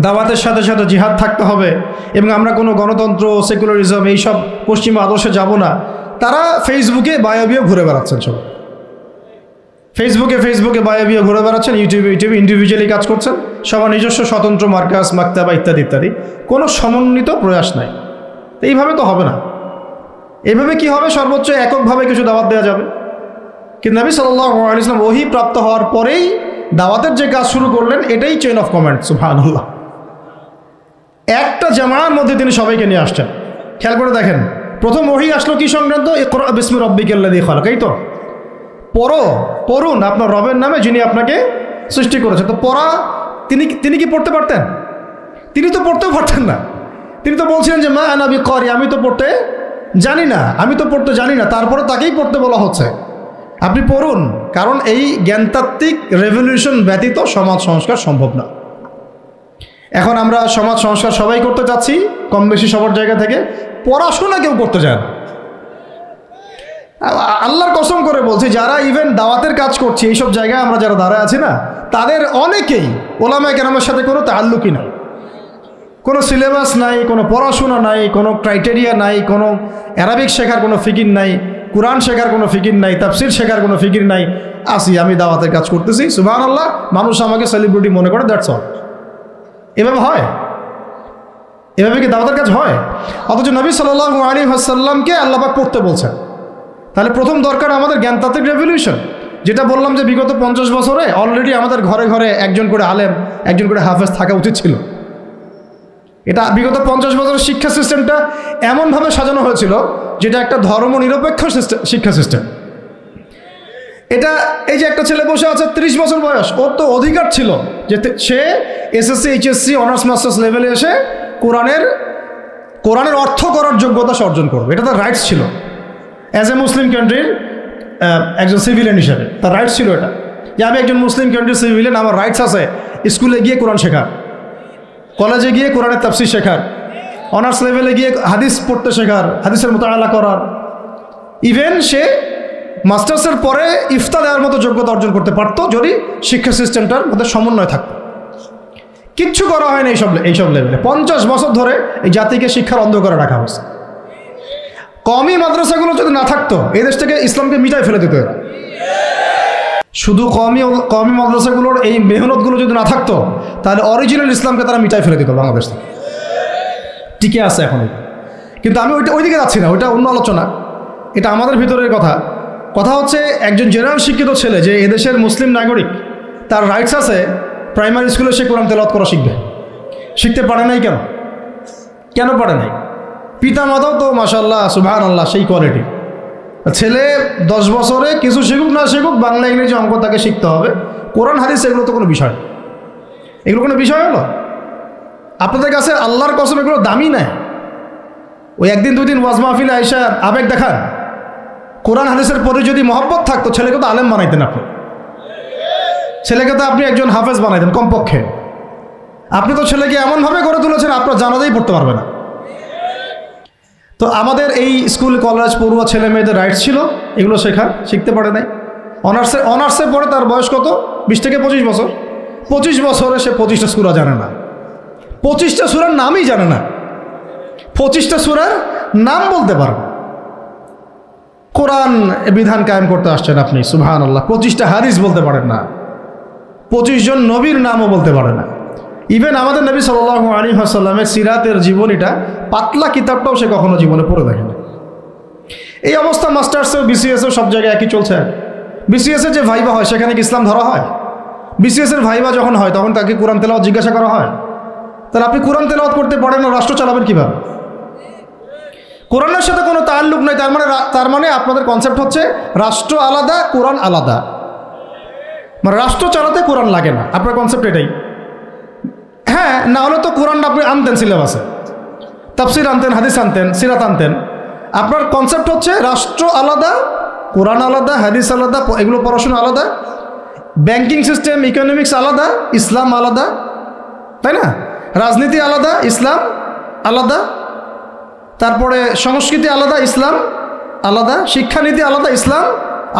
দাওয়াতের সাথে সাথে জিহাদ থাকতে হবে এবং আমরা কোনো গণতন্ত্র সেকুলারিজম এইসব পশ্চিমা আদর্শে যাব না, তারা ফেসবুকে বায়োবিও ঘুরে বেড়াচ্ছেন। সব ফেসবুকে বায়োবিও ঘুরে বেড়াচ্ছেন, ইউটিউবে ইন্ডিভিজুয়ালি কাজ করছেন, সবার নিজস্ব স্বতন্ত্র মার্কাস, মাক্তাবা ইত্যাদি ইত্যাদি, কোনো সমন্বিত প্রয়াস নাই। এইভাবে তো হবে না। এইভাবে কি হবে? সর্বোচ্চ এককভাবে কিছু দাওয়াত দেওয়া যাবে। কিন্তু নবী সাল্লাল্লাহু আলাইহি ওয়াসাল্লাম ওহী প্রাপ্ত হওয়ার পরেই দাওয়াতের যে কাজ শুরু করলেন, এটাই চেইন অফ কমান্ড। সুবহানাল্লাহ। একটা জামাআর মধ্যে তিনি সবাইকে নিয়ে আসছেন। খেয়াল করে দেখেন, প্রথম ওহী আসলো কি সংক্রান্ত? ইকরা বিসমি রাব্বিকাল্লাযী খালাক। এই তো পড়ুন আপনার রবের নামে যিনি আপনাকে সৃষ্টি করেছে। তো পড়া, তিনি কি পড়তে পারতেন? তিনি তো পড়তেও পারতেন না। তিনি তো বলছিলেন যে মা আনা বিকারি, আমি তো পড়তে জানি না, তারপরে তাকেই পড়তে বলা হচ্ছে। আপনি পড়ুন, কারণ এই জ্ঞানতাত্ত্বিক রেভলিউশন ব্যতীত সমাজ সংস্কার সম্ভব না। এখন আমরা সমাজ সংস্কার সবাই করতে চাচ্ছি, কম বেশি সবার জায়গা থেকে। পড়াশোনা কেউ করতে চায় না। আল্লাহর কসম করে বলছি, যারা ইভেন দাওয়াতের কাজ করছে এইসব জায়গায় আমরা যারা দাঁড়ায় আছি না, তাদের অনেকেই ওলামায়ে কেরামের সাথে কোনো তাআল্লুকই নাই, কোনো সিলেবাস নাই, কোনো পড়াশোনা নাই, কোনো ক্রাইটেরিয়া নাই, কোনো অ্যারাবিক শেখার কোনো ফিকির নাই, কুরআন শেখার কোনো ফিকির নাই, তাফসির শেখার কোনো ফিকির নাই। আমি দাওয়াতের কাজ করতেছি, সুবহানাল্লাহ, মানুষ আমাকে সেলিব্রিটি মনে করে, দ্যাটস অল। এভাবে হয়? এভাবে কি দাওয়াতের কাজ হয়? অথচ নবী সাল্লাল্লাহু আলাইহি ওয়াসাল্লামকে আল্লাহ পাক পড়তে বলছেন। তাহলে প্রথম দরকার আমাদের জ্ঞানতাত্ত্বিক রেভলিউশন। যেটা বললাম যে বিগত 50 বছরে অলরেডি আমাদের ঘরে ঘরে একজন করে আলেম, একজন করে হাফেজ থাকা উচিত ছিল। এটা বিগত 50 বছরের শিক্ষা সিস্টেমটা এমনভাবে সাজানো হয়েছিল যেটা একটা ধর্মনিরপেক্ষ শিক্ষা সিস্টেম। এটা এই যে একটা ছেলে বসে আছে 30 বছর বয়স, ওর তো অধিকার ছিল যে সে এসএসসি, এইচএসসি, অনার্স মাস্টার্স লেভেলে এসে কোরআনের অর্থ করার যোগ্যতা অর্জন করবে। এটা তার রাইটস ছিল। অ্যাজ এ মুসলিম কান্ট্রির একজন সিভিলিয়ান হিসাবে তার রাইটস ছিল এটা, যে আমি একজন মুসলিম কান্ট্রির সিভিলিয়ান, আমার রাইটস আছে স্কুলে গিয়ে কোরআন শেখার, কলেজে গিয়ে কোরআনের তাফসীর শেখার, অনার্স লেভেলে গিয়ে হাদিস পড়তে শেখার, হাদিসের মুতাআলা করার। ইভেন সে মাস্টার্সের পরে ইফতা দেওয়ার মতো যোগ্যতা অর্জন করতে পারত যদি শিক্ষা সিস্টেমটার মধ্যে সমন্বয় থাকতো। কিচ্ছু করা হয় না এইসব লেভেলে। 50 বছর ধরে এই জাতিকে শিক্ষার অন্ধকারে রাখা হয়েছে। কওমি মাদ্রাসাগুলো যদি না থাকতো, এই দেশ থেকে ইসলামকে মিটাই ফেলে দিত এরা। শুধু কওমি মাদ্রাসাগুলোর এই মেহনতগুলো যদি না থাকতো, তাহলে অরিজিনাল ইসলামকে তারা মিটাই ফেলে দিত বাংলাদেশ থেকে। টিকে আছে এখন। কিন্তু আমি ওইদিকে যাচ্ছি না, ওইটা অন্য আলোচনা। এটা আমাদের ভিতরের কথা হচ্ছে একজন জেনারেল শিক্ষিত ছেলে যে এদেশের মুসলিম নাগরিক, তার রাইটস আছে প্রাইমারি স্কুলে সে কোরআন তেলাওয়াত করা শিখতে পারে নাই। কেন পারে নাই? পিতা মাতাও তো মাশাআল্লাহ সুবহানাল্লাহ সেই কোয়ালিটি। ছেলে 10 বছরে কিছু শিখুক না শিখুক, বাংলা ইংরেজি অঙ্ক তাকে শিখতে হবে। কোরআন হাদিস এগুলো তো কোনো বিষয়, এগুলো কোনো বিষয় হলো? আপনাদের কাছে আল্লাহর কসম এগুলো দামি নাই। ওই একদিন দুদিন ওয়াজ মাহফিলে আইসা আবেগ দেখান। কোরআন হাদিসের পরে যদি মহব্বত থাকতো, ছেলেকে তো আলেম বানাইতেন আপনি, ছেলেকে তো আপনি একজন হাফেজ বানাইতেন কমপক্ষে। আপনি তো ছেলেকে এমনভাবে গড়ে তুলেছেন আপনার জানাজাই পড়তে পারবে না। তো আমাদের এই স্কুল কলেজ পড়ুয়া ছেলে মেয়েদের রাইটস ছিল এগুলো শিখতে পারে নাই। অনার্সে পড়ে তার বয়স কত? 20 থেকে 25 বছর। 25 বছরে সে 25টা সূরা জানে না, 25টা সূরার নামই জানে না, 25টা সূরার নাম বলতে পারবে। কোরআন বিধান কায়েম করতে আসছেন আপনি, সুবহানাল্লাহ। 25টা হাদিস বলতে পারেন না, 25 জন নবীর নামও বলতে পারে না। ইভেন আমাদের নবী সাল্লাল্লাহু আলাইহি ওয়াসাল্লামের সিরাতের জীবনীটা, পাতলা কিতাবটাও সে কখনো জীবনে পড়ে দেখে না। এই অবস্থা মাস্টার্সেও বিসিএসেও সব জায়গায় একই চলছে। বিসিএসের যে ভাইবা হয় সেখানে কি ইসলাম ধরা হয়? বিসিএসের ভাইবা যখন হয় তখন তাকে কোরআন তেলাওয়াত জিজ্ঞাসা করা হয়? তাহলে আপনি কোরআন তেলাওয়াত করতে পারেন না, রাষ্ট্র চালাবেন কীভাবে? কোরআনের সাথে কোনো তাআল্লুক নাই। তার মানে আপনাদের কনসেপ্ট হচ্ছে রাষ্ট্র আলাদা, কোরআন আলাদা, মানে রাষ্ট্র চালাতে কোরআন লাগে না। আপনার কনসেপ্ট এটাই। হ্যাঁ, না হলে তো কোরআন আপনি আনতেন সিলেবাসে, তাফসির আনতেন, হাদিস আনতেন, সিরাত আনতেন। আপনার কনসেপ্ট হচ্ছে রাষ্ট্র আলাদা, কোরআন আলাদা, হাদিস আলাদা, এগুলো পড়াশোনা আলাদা, ব্যাংকিং সিস্টেম, ইকোনমিক্স আলাদা, ইসলাম আলাদা, তাই না? রাজনীতি আলাদা, ইসলাম আলাদা, তারপরে সংস্কৃতি আলাদা, ইসলাম আলাদা, শিক্ষানীতি আলাদা, ইসলাম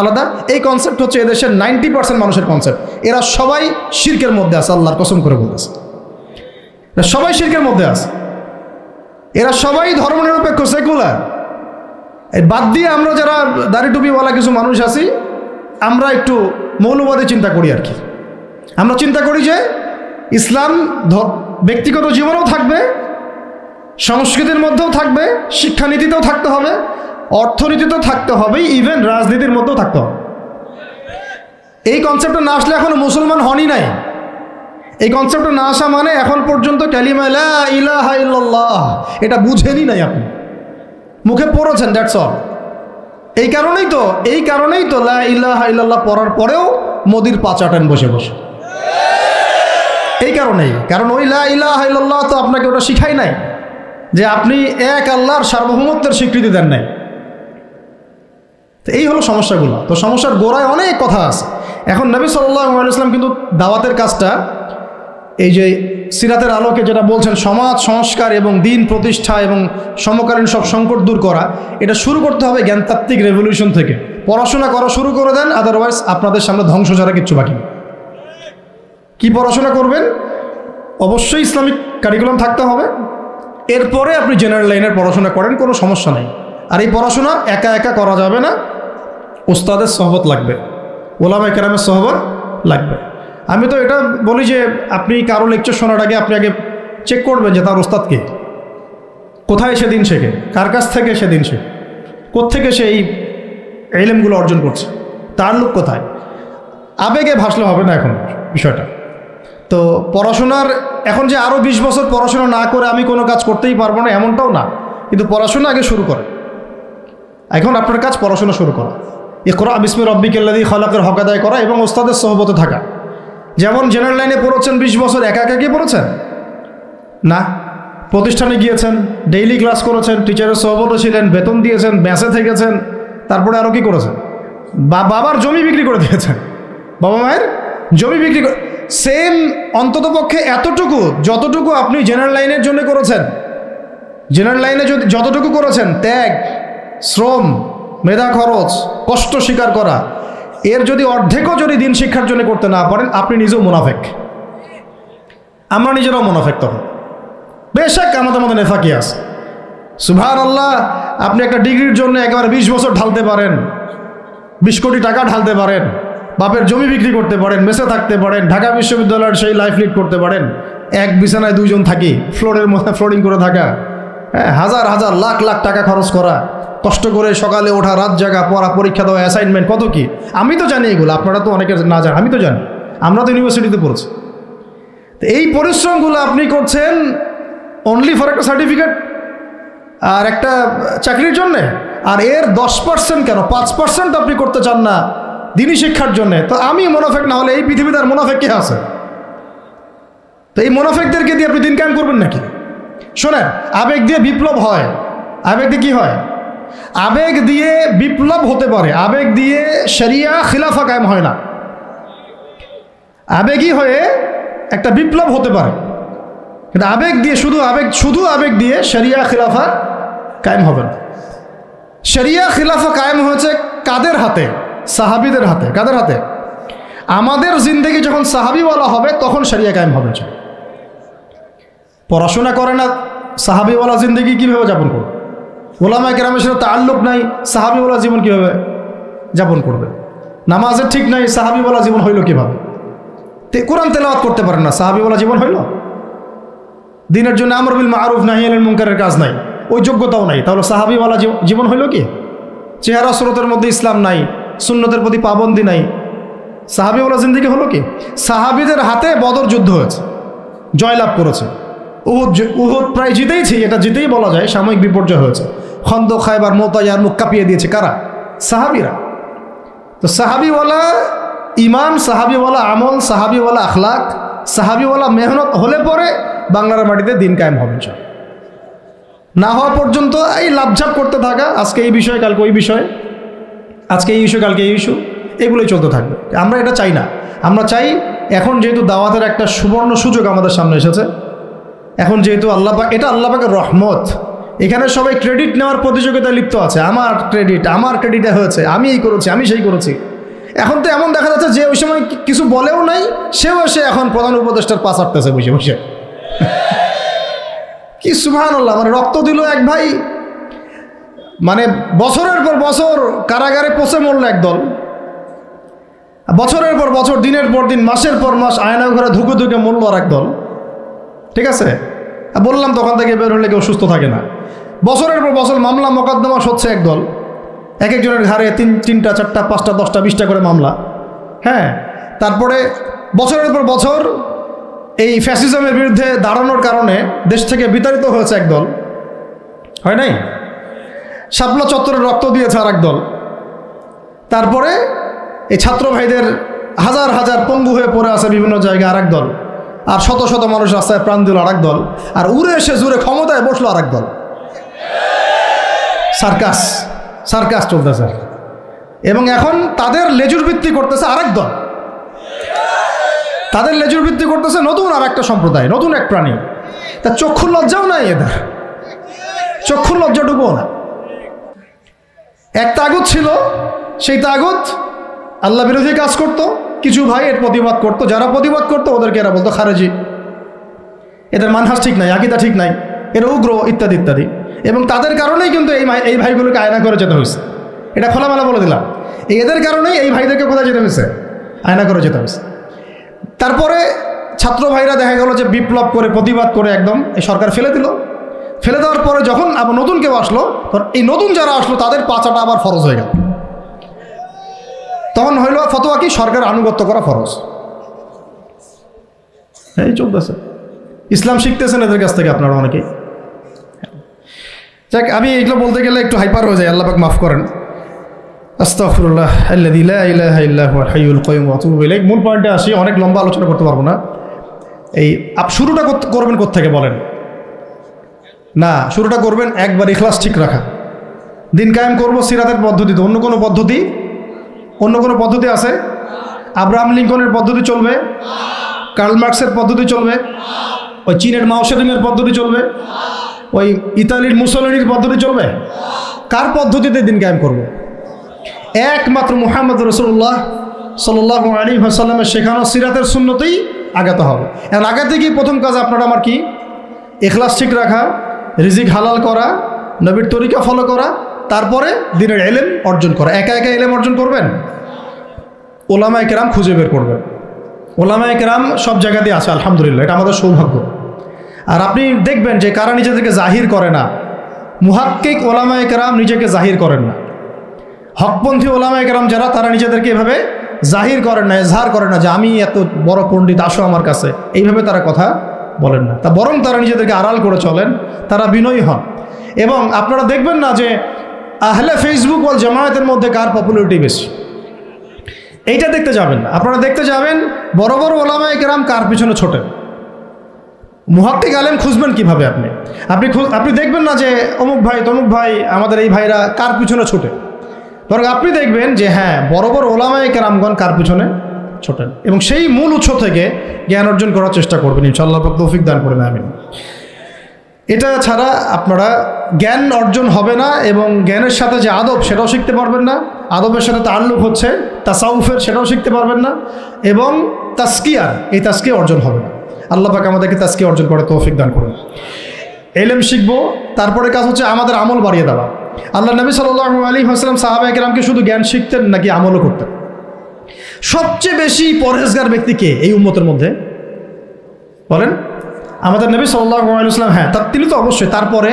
আলাদা। এই কনসেপ্ট হচ্ছে এদেশের 90% মানুষের কনসেপ্ট। এরা সবাই শিরকের মধ্যে আছে, আল্লাহর কসম করে বলতেছে। সবাই শিরকের মধ্যে আছে, এরা সবাই ধর্মনিরপেক্ষ সেকুলার। এই বাদ দিয়ে আমরা যারা দাড়ি টুপিওয়ালা কিছু মানুষ আছি, আমরা একটু মৌলবাদী চিন্তা করি আর কি। আমরা চিন্তা করি যে ইসলাম ব্যক্তিগত জীবনেও থাকবে, সংস্কৃতির মধ্যেও থাকবে, শিক্ষানীতিতেও থাকতে হবে, অর্থনীতিতেও থাকতে হবে, ইভেন রাজনীতির মধ্যেও থাকতে হবে। এই কনসেপ্টটা না আসলে এখনো মুসলমান হনই নাই। এই কনসেপ্টটা না আসা মানে এখন পর্যন্ত কালিমা লা ইলাহা ইল্লাল্লাহ এটা বুঝেনই নাই, আপনি মুখে পড়েছেন, দ্যাটস অল। এই কারণেই তো লা ইলাহা ইল্লাল্লাহ পড়ার পরেও মোদির পা চাটান বসে বসে। এই কারণেই, কারণ ওই লা ইলাহা ইল্লাল্লাহ তো আপনাকে ওটা শিখাই নাই যে আপনি এক আল্লাহর সার্বভৌমত্বের স্বীকৃতি দেন নাই। তো এই হলো সমস্যাগুলো। তো সমস্যার গোড়ায় অনেক কথা আছে। এখন নবী সাল্লাল্লাহু আলাইহি ওয়াসাল্লাম কিন্তু দাওয়াতের কাজটা, এই যে সিরাতের আলোকে যেটা বলছেন সমাজ সংস্কার এবং দিন প্রতিষ্ঠা এবং সমকালীন সব সংকট দূর করা, এটা শুরু করতে হবে জ্ঞানতাত্ত্বিক রেভলিউশন থেকে। পড়াশোনা করা শুরু করে দেন, আদারওয়াইজ আপনাদের সামনে ধ্বংস ছাড়া কিচ্ছু বাকি নেই। কি পড়াশোনা করবেন? অবশ্যই ইসলামিক কারিকুলাম থাকতে হবে। এরপরে আপনি জেনারেল লাইনের পড়াশোনা করেন, কোনো সমস্যা নেই। আর এই পড়াশোনা একা একা করা যাবে না, ওস্তাদের সহবত লাগবে, ওলামায়ে কেরামের সহবত লাগবে। আমি তো এটা বলি যে আপনি কারো লেকচার শোনার আগে আপনি আগে চেক করবেন যে তার ওস্তাদ কে, কোথায় সেদিন শেখে, কার কাছ থেকে সেদিন শেখে, কোত্থেকে সে এই ইলমগুলো অর্জন করছে, তার লোক কোথায়। আবেগে ভাসলে হবে না এখন বিষয়টা। তো পড়াশোনার এখন যে আরও 20 বছর পড়াশোনা না করে আমি কোনো কাজ করতেই পারবো না এমনটাও না, কিন্তু পড়াশোনা আগে শুরু করে। এখন আপনার কাজ পড়াশোনা শুরু করা, ইকরা বিসমি রাব্বিকাল্লাযী খালাকের হক আদায় করা এবং ওস্তাদের সহবতে থাকা। যেমন জেনারেল লাইনে পড়েছেন 20 বছর, একা একা কি পড়েছেন না, প্রতিষ্ঠানে গিয়েছেন, ডেইলি ক্লাস করেছেন, টিচারের সহবতে ছিলেন, বেতন দিয়েছেন, ব্যাসে থেকেছেন, তারপরে আরও কি করেছেন, বাবার জমি বিক্রি করে দিয়েছেন, বাবা মায়ের জমি বিক্রি করে। সেম অন্ততপক্ষে এতটুকু যতটুকু আপনি জেনারেল লাইনের জন্য করেছেন, জেনারেল লাইনে যদি যতটুকু করেছেন, ত্যাগ, শ্রম, মেধা খরচ, কষ্ট স্বীকার করা, এর যদি অর্ধেকও যদি দিন শিক্ষার জন্য করতে না পারেন, আপনি নিজেও মুনাফেক। আমরা নিজেরাও মুনাফেক তখন। বেশক আমাদের মধ্যে নেফাকি আছে, সুবহানাল্লাহ। আপনি একটা ডিগ্রির জন্য একেবারে 20 বছর ঢালতে পারেন, 20 কোটি টাকা ঢালতে পারেন, বাপের জমি বিক্রি করতে পারেন, মেসে থাকতে পারেন, ঢাকা বিশ্ববিদ্যালয়ের সেই লাইফ লিড করতে পারেন, এক বিছানায় 2 জন থাকি, ফ্লোরের মধ্যে ফ্লোরিং করে থাকা, হাজার হাজার লাখ লাখ টাকা খরচ করা, কষ্ট করে সকালে ওঠা, রাত জাগা, পড়া, পরীক্ষা দেওয়া, অ্যাসাইনমেন্ট, কত কি। আমি তো জানি এগুলো, আপনারা তো অনেকে না জানেন, আমি তো জানি, আমরা তো ইউনিভার্সিটিতে পড়েছি। তো এই পরিশ্রমগুলো আপনি করছেন অনলি ফর একটা সার্টিফিকেট আর একটা চাকরির জন্যে, আর এর 10% কেন 5% আপনি করতে চান না দিনী শিক্ষার জন্যে। তো আমি মুনাফেক না হলে এই পৃথিবীতে আর মুনাফেক কে আছে? তো এই মুনাফেকদেরকে দিয়ে আপনি দিন কায়েম করবেন নাকি? শোনেন, আবেগ দিয়ে বিপ্লব হয়। আবেগ দিয়ে কি হয়? আবেগ দিয়ে বিপ্লব হতে পারে, আবেগ দিয়ে শরিয়া খিলাফা কায়েম হয় না। আবেগই হয়ে একটা বিপ্লব হতে পারে, কিন্তু আবেগ দিয়ে শুধু আবেগ দিয়ে শরিয়া খিলাফা কায়েম হবে না। শরিয়া খিলাফা কায়েম হয়েছে কাদের হাতে? সাহাবীদের হাতে। কাদের হাতে? আমাদের জিন্দেগি যখন সাহাবীওয়ালা হবে তখন শরিয়া কায়েম হবে। পড়াশোনা করে না, সাহাবীওয়ালা জিন্দেগি কীভাবে যাপন করবে? ওলামায়ে কেরামের সাথে তাআল্লুক নাই, সাহাবীওয়ালা জীবন কীভাবে যাপন করবে? নামাজের ঠিক নাই, সাহাবীওয়ালা জীবন হইল কীভাবে? কোরআন তেলাওয়াত করতে পারেন না, সাহাবীওয়ালা জীবন হইল? দিনের জন্য আমর বিল মারুফ নাহি আনিল মুনকারের কাজ নাই, ওই যোগ্যতাও নাই, তাহলে সাহাবীওয়ালা জীবন হইল কি? চেহারা সুরতের মধ্যে ইসলাম নাই, সুন্নতের প্রতি পাবন্দি নাই, সাহাবীওয়ালা জিন্দেগি হলো কি? সাহাবীদের হাতে বদর যুদ্ধ হয়েছে, জয়লাভ করেছে। উহুদ প্রায় জিতেইছি, এটা জিতেই বলা যায়, সাময়িক বিপর্যয় হয়েছে। খন্দক, খায়বার, মুতায়ার মুখ কাঁপিয়ে দিয়েছে কারা? সাহাবীরা। তো সাহাবীওয়ালা ইমান, সাহাবীওয়ালা আমল, সাহাবীওয়ালা আখলাক, সাহাবীওয়ালা মেহনত হলে পরে বাংলার মাটিতে দিন কায়েম হবে। না হওয়া পর্যন্ত এই লাভঝাপ করতে থাকা, আজকে এই বিষয় কালকে ওই বিষয়, আজকে এই ইস্যু কালকে এই ইস্যু, এগুলোই চলতে থাকবে। আমরা এটা চাই না। আমরা চাই এখন যেহেতু দাওয়াতের একটা সুবর্ণ সুযোগ আমাদের সামনে এসেছে, এখন যেহেতু আল্লাহ পাক, এটা আল্লাহ পাকের রহমত, এখানে সবাই ক্রেডিট নেওয়ার প্রতিযোগিতায় লিপ্ত আছে। আমার ক্রেডিটে হয়েছে, আমি এই করেছি, আমি সেই করেছি। এখন তো এমন দেখা যাচ্ছে যে ওই সময় কিছু বলেও নাই, সেও এসে এখন প্রধান উপদেষ্টার পাশ আটতেছে বসে বসে। কি সুবহানাল্লাহ, মানে রক্ত দিল এক ভাই, মানে বছরের পর বছর কারাগারে পচে মরল একদল, বছরের পর বছর দিনের পর দিন মাসের পর মাস আয়না ঘরে ধুকে ধুকে মরল আর একদল। ঠিক আছে, বললাম তখন থেকে বের হলে কেউ সুস্থ থাকে না। বছরের পর বছর মামলা মোকদ্দমা হচ্ছে একদল, এক একজনের ঘাড়ে 3টা 4টা 5টা 10টা 20টা করে মামলা। হ্যাঁ, তারপরে বছরের পর বছর এই ফ্যাসিজমের বিরুদ্ধে দাঁড়ানোর কারণে দেশ থেকে বিতাড়িত হয়েছে একদল, হয় নাই? শাপলা চত্বরে রক্ত দিয়েছে আর একদল। তারপরে এই ছাত্র ভাইদের হাজার হাজার পঙ্গু হয়ে পড়ে আছে বিভিন্ন জায়গায় আর একদল, আর শত শত মানুষ রাস্তায় প্রাণ দিল আর একদল, আর উড়ে এসে জুড়ে ক্ষমতায় বসলো আর একদল। সার্কাস সার্কাস চলতেছে, এবং এখন তাদের লেজুর ভিত্তি করতেছে আরেক দল, তাদের লেজুর ভিত্তি করতেছে নতুন আর একটা সম্প্রদায়, নতুন এক প্রাণী। তা চক্ষুর লজ্জাও নাই এদের, চক্ষুর লজ্জাটুকুও না। এক তাগুত ছিল, সেই তাগুত আল্লাহ বিরোধী কাজ করত, কিছু ভাই এর প্রতিবাদ করত, যারা প্রতিবাদ করতো ওদেরকে এরা বলতো খারেজি, এদের মানহাজ ঠিক নাই, আকীদা ঠিক নাই, এরা উগ্র ইত্যাদি ইত্যাদি। এবং তাদের কারণেই কিন্তু এই ভাইগুলোকে আয়না করে যেতে হয়েছে, এটা খোলামেলা বলে দিলাম। এদের কারণেই এই ভাইদেরকে কোথায় যেতে হয়েছে? আয়না করে যেতে হয়েছে। তারপরে ছাত্র ভাইরা দেখা গেল যে বিপ্লব করে প্রতিবাদ করে একদম এই সরকার ফেলে দিল। ফেলে দেওয়ার পরে যখন আবার নতুন কেউ আসলো, তখন এই নতুন যারা আসলো তাদের পাচাটা আবার ফরজ হয়ে গেল। তখন হইল ফতোয়া কি? সরকার আনুগত্য করা ফরজ। এই চলতেছে, ইসলাম শিখতেছেন এদের কাছ থেকে আপনারা অনেকেই। যাক, আমি এগুলো বলতে গেলে একটু হাইপার হয়ে যায়, আল্লাহ পাক মাফ করেন। আস্তাগফিরুল্লাহ আল্লাযী লা ইলাহা ইল্লা হুয়াল হাইয়ুল কাইয়ুম ওয়া আতুবু ইলাইহি। মূল পয়েন্টে আসি, অনেক লম্বা আলোচনা করতে পারবো না। এই শুরুটা করবেন কোত্থেকে বলেন? না, শুরুটা করবেন একবার ইখলাস ঠিক রাখা। দিন কায়েম করবো সিরাতের পদ্ধতিতে, অন্য কোনো পদ্ধতি আছে? আব্রাহাম লিঙ্কনের পদ্ধতি চলবে? কার্ল মার্কসের পদ্ধতি চলবে? ওই চীনের মাও সেতুংয়ের পদ্ধতি চলবে? ওই ইতালির মুসলিনির পদ্ধতি চলবে? কার পদ্ধতিতে দিন কায়েম করবো? একমাত্র মুহাম্মদ রাসূলুল্লাহ সাল্লাল্লাহু আলাইহি ওয়াসাল্লামের শেখানো সিরাতের সুন্নতেই আগাতে হবে। এখন আগাতে গিয়ে প্রথম কাজ আপনার আমার কি? ইখলাস ঠিক রাখা, রিজিক হালাল করা, নবীর তরিকা ফলো করা, তারপরে দ্বীনের ইলম অর্জন করা। একা একা ইলম অর্জন করবেন? ওলামায়ে কেরাম খুঁজে বের করবেন। ওলামায়ে কেরাম সব জায়গাতেই আছে, আলহামদুলিল্লাহ, এটা আমাদের সৌভাগ্য। আর আপনি দেখবেন যে কারা নিজেদেরকে জাহির করে না, মুহাক্কিক ওলামায়ে কেরাম নিজেকে জাহির করেন না। হকপন্থী ওলামায়ে কেরাম যারা, তারা নিজেদেরকে এভাবে জাহির করেন না, এজহার করেন না যে আমি এত বড় পণ্ডিত, আসো আমার কাছে, এইভাবে তারা কথা বলেন না। তা বরং তারা নিজেদেরকে আড়াল করে চলেন, তারা বিনয়ী হন। এবং আপনারা দেখবেন না যে আহলে ফেসবুক ওয়াল জামায়াতের মধ্যে কার পপুলারিটি বেশি, এইটা দেখতে যাবেন না। আপনারা দেখতে যাবেন বড় বড় ওলামায়ে কেরাম কার পিছনে ছোটেন। মুহাক্কিক আলেম খুঁজবেন কিভাবে? আপনি দেখবেন না যে অমুক ভাই তমুক ভাই, আমাদের এই ভাইরা কার পিছনে ছোটে, বরং আপনি দেখবেন যে হ্যাঁ, বড় বড় ওলামায়ে কেরামগণ কার পিছনে ছোটেন, এবং সেই মূল উৎস থেকে জ্ঞান অর্জন করার চেষ্টা করবেন। ইনশাআল্লাহ পাক তৌফিক দান করবেন, আমিন। এটা ছাড়া আপনারা জ্ঞান অর্জন হবে না, এবং জ্ঞানের সাথে যে আদব সেটাও শিখতে পারবেন না। আদবের সাথে তাআল্লুক হচ্ছে তাসাউফের, সেটাও শিখতে পারবেন না। এবং তাজকিয়ার, এই তাজকিয়া অর্জন হবে না। আল্লাহ পাক আমাদেরকে তাজকিয়া অর্জন করে তৌফিক দান করুন। ইলম শিখবো, তারপরে কাজ হচ্ছে আমাদের আমল বাড়িয়ে দেওয়া। আল্লাহ নবী সাল্লাল্লাহু আলাইহি ওয়াসাল্লাম সাহাবায়ে কেরামকে শুধু জ্ঞান শিখতেন নাকি আমলও করতেন? সবচেয়ে বেশি পরহেজগার ব্যক্তি কে এই উম্মতের মধ্যে বলেন? আমাদের নবী সাল্লাল্লাহু আলাইহি ওয়াসাল্লাম। হ্যাঁ, তিনি তো অবশ্যই। তারপরে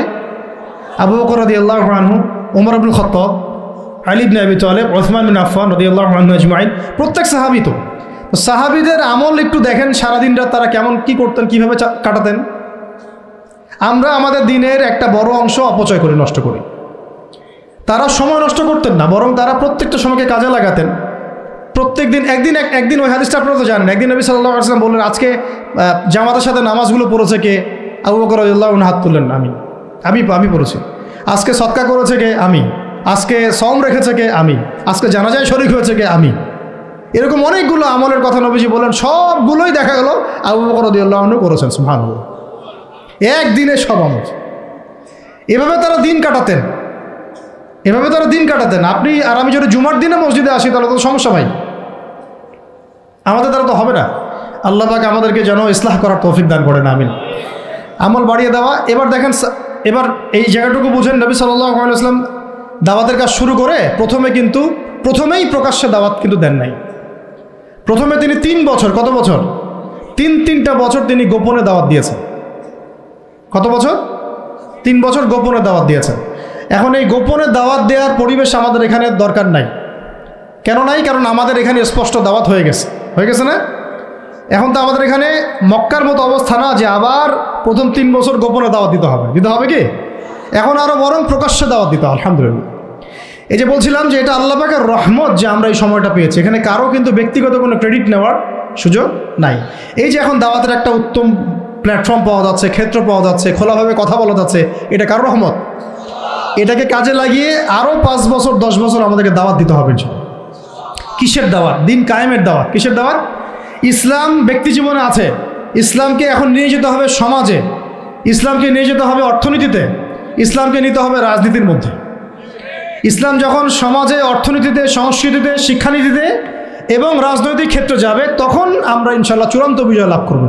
আবু বকর রাদিয়াল্লাহু আনহু, ওমর ইবনুল খাত্তাব, আলী ইবনে আবি তালেব, উসমান বিন আফফান রাদিয়াল্লাহু আনহু আজমাইন, প্রত্যেক সাহাবী। তো সাহাবীদের আমল একটু দেখেন, সারাদিন রাত তারা কেমন কি করতেন, কিভাবে কাটাতেন। আমরা আমাদের দিনের একটা বড় অংশ অপচয় করে নষ্ট করি। তারা সময় নষ্ট করতেন না, বরং তারা প্রত্যেকটা সময়কে কাজে লাগাতেন। প্রত্যেক দিন একদিন ওই হাদিসটা আপনারা তো জানেন, একদিন নবী সাল্লাল্লাহু আলাইহি ওয়াসাল্লাম বললেন, আজকে জামাতের সাথে নামাজগুলো পড়েছে কে? আবু বকর রাদিয়াল্লাহু আনহু হাত তুললেন, আমি পড়েছি। আজকে সদকা করেছে কে? আমি। আজকে সওম রেখেছে কে? আমি। আজকে জানাজায় শরীক হয়েছে কে? আমি। এরকম অনেকগুলো আমলের কথা নবীজি বলেন, সবগুলোই দেখা গেল আবু বকর রাদিয়াল্লাহু আনহু করেছেন। সুবহানাল্লাহ, একদিনে সব আমল। এভাবে তারা দিন কাটাতেন, আপনি আর আমি যদি জুমার দিনে মসজিদে আসি তাহলে তো সমস্যা ভাই, আমাদের দ্বারা তো হবে না। আল্লাহ পাক আমাদেরকে যেন ইসলাহ করার তৌফিক দান করেন, আমিন। আমল বাড়িয়ে দেওয়া। এবার দেখেন, এবার এই জায়গাটুকু বুঝেন, নবী সাল্লাল্লাহু আলাইহি ওয়াসাল্লাম দাওয়াতের কাজ শুরু করে প্রথমেই প্রকাশ্যে দাওয়াত কিন্তু দেন নাই। প্রথমে তিনি 3 বছর, কত বছর? তিনটা বছর তিনি গোপনে দাওয়াত দিয়েছেন। কত বছর? 3 বছর গোপনে দাওয়াত দিয়েছেন। এখন এই গোপনে দাওয়াত দেওয়ার পরিবেশ আমাদের এখানে দরকার নাই। কেন নাই? কারণ আমাদের এখানে স্পষ্ট দাওয়াত হয়ে গেছে না? এখন তো আমাদের এখানে মক্কার মতো অবস্থা না যে আবার প্রথম 3 বছর গোপনে দাওয়াত দিতে হবে কি? এখন আরও বরং প্রকাশ্যে দাওয়াত দিতে হবে। আলহামদুলিল্লাহ। এই যে বলছিলাম যে এটা আল্লাহ পাকের রহমত যে আমরা এই সময়টা পেয়েছি। এখানে কারো কিন্তু ব্যক্তিগত কোনো ক্রেডিট নেওয়ার সুযোগ নাই। এই যে এখন দাওয়াতের একটা উত্তম প্ল্যাটফর্ম পাওয়া যাচ্ছে, ক্ষেত্র পাওয়া যাচ্ছে, খোলাভাবে কথা বলা যাচ্ছে, এটা কারো রহমত। এটাকে কাজে লাগিয়ে আরও 5 বছর 10 বছর আমাদেরকে দাওয়াত দিতে হবে। কিসের দাওয়াত? দিন কায়েমের দাওয়াত। কিসের দাওয়াত? ইসলাম ব্যক্তি জীবনে আছে, ইসলামকে এখন নিয়ে যেতে হবে সমাজে, ইসলামকে নিয়ে যেতে হবে অর্থনীতিতে, ইসলামকে নিতে হবে রাজনীতির মধ্যে। ইসলাম যখন সমাজে, অর্থনীতিতে, সংস্কৃতিতে, শিক্ষানীতিতে এবং রাজনৈতিক ক্ষেত্রে যাবে, তখন আমরা ইনশাল্লাহ চূড়ান্ত বিজয় লাভ করব।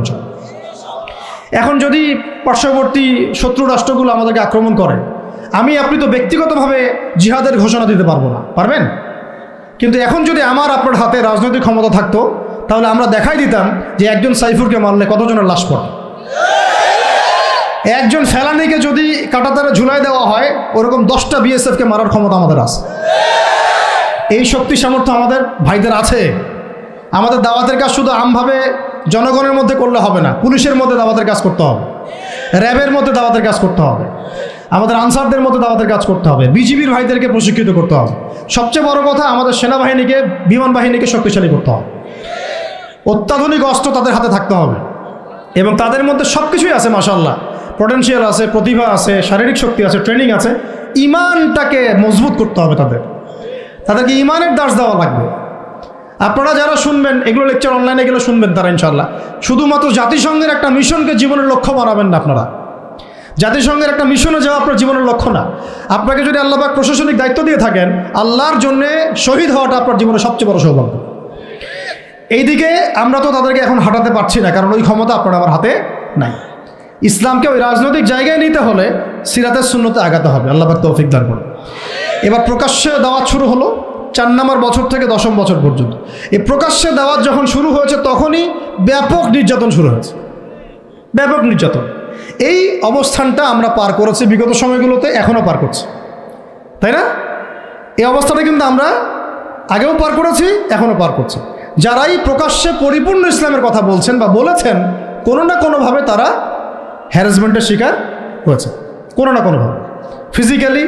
এখন যদি পার্শ্ববর্তী শত্রু রাষ্ট্রগুলো আমাদেরকে আক্রমণ করে, আপনি তো ব্যক্তিগতভাবে জিহাদের ঘোষণা দিতে পারবো না, পারবেন? কিন্তু এখন যদি আপনার হাতে রাজনৈতিক ক্ষমতা থাকতো, তাহলে আমরা দেখাই দিতাম যে একজন সাইফুরকে মারলে কতজনের লাশ পড়ে। একজন ফেলানিকে যদি কাঁটাতারে ঝুলাই দেওয়া হয়, ওরকম 10টা বিএসএফকে মারার ক্ষমতা আমাদের আছে। এই শক্তি সামর্থ্য আমাদের ভাইদের আছে। আমাদের দাওয়াতের কাজ শুধু আমভাবে জনগণের মধ্যে করলে হবে না, পুলিশের মধ্যে দাওয়াতের কাজ করতে হবে, র্যাবের মধ্যে দাওয়াতের কাজ করতে হবে, আমাদের আনসারদের মধ্যে দাওয়াতের কাজ করতে হবে, বিজিবির ভাইদেরকে প্রশিক্ষিত করতে হবে। সবচেয়ে বড় কথা, আমাদের সেনাবাহিনীকে, বিমান বাহিনীকে শক্তিশালী করতে হবে। অত্যাধুনিক অস্ত্র তাদের হাতে থাকতে হবে এবং তাদের মধ্যে সব কিছুই আছে, মাশাআল্লাহ। পটেনশিয়াল আছে, প্রতিভা আছে, শারীরিক শক্তি আছে, ট্রেনিং আছে। ইমানটাকে মজবুত করতে হবে তাদেরকে ইমানের দাস দেওয়া লাগবে। আপনারা যারা শুনবেন এগুলো, লেকচার অনলাইনে গেলে শুনবেন, তারা ইনশাআল্লাহ শুধুমাত্র জাতিসংঘের একটা মিশনকে জীবনের লক্ষ্য বানাবেন না। আপনারা জাতিসংঘের একটা মিশনে যাওয়া আপনার জীবনের লক্ষ্য না। আপনাকে যদি আল্লাহ পাক প্রশাসনিক দায়িত্ব দিয়ে থাকেন, আল্লাহর জন্যে শহীদ হওয়াটা আপনার জীবনের সবচেয়ে বড় সৌভাগ্য। এইদিকে আমরা তো তাদেরকে এখন হাঁটাতে পারছি না, কারণ ওই ক্ষমতা আপনার আমার হাতে নাই। ইসলামকে ওই রাজনৈতিক জায়গায় নিতে হলে সিরাতের সুন্নতে আগাতে হবে। আল্লাহ পাক তৌফিক দান করুন। এবার প্রকাশ্যে দাওয়াত শুরু হলো 4 নম্বর বছর থেকে 10ম বছর পর্যন্ত। এই প্রকাশ্যে দাওয়াত যখন শুরু হয়েছে, তখনই ব্যাপক নির্যাতন শুরু হয়েছে, ব্যাপক নির্যাতন। এই অবস্থানটা আমরা পার করেছি বিগত সময়গুলোতে, এখনও পার করছি, তাই না? এই অবস্থাটা কিন্তু আমরা আগেও পার করেছি, এখনও পার করছি। যারাই প্রকাশ্যে পরিপূর্ণ ইসলামের কথা বলছেন বা বলেছেন, কোনো না কোনোভাবে তারা হ্যারাসমেন্টের শিকার হয়েছে, কোনো না কোনোভাবে, ফিজিক্যালি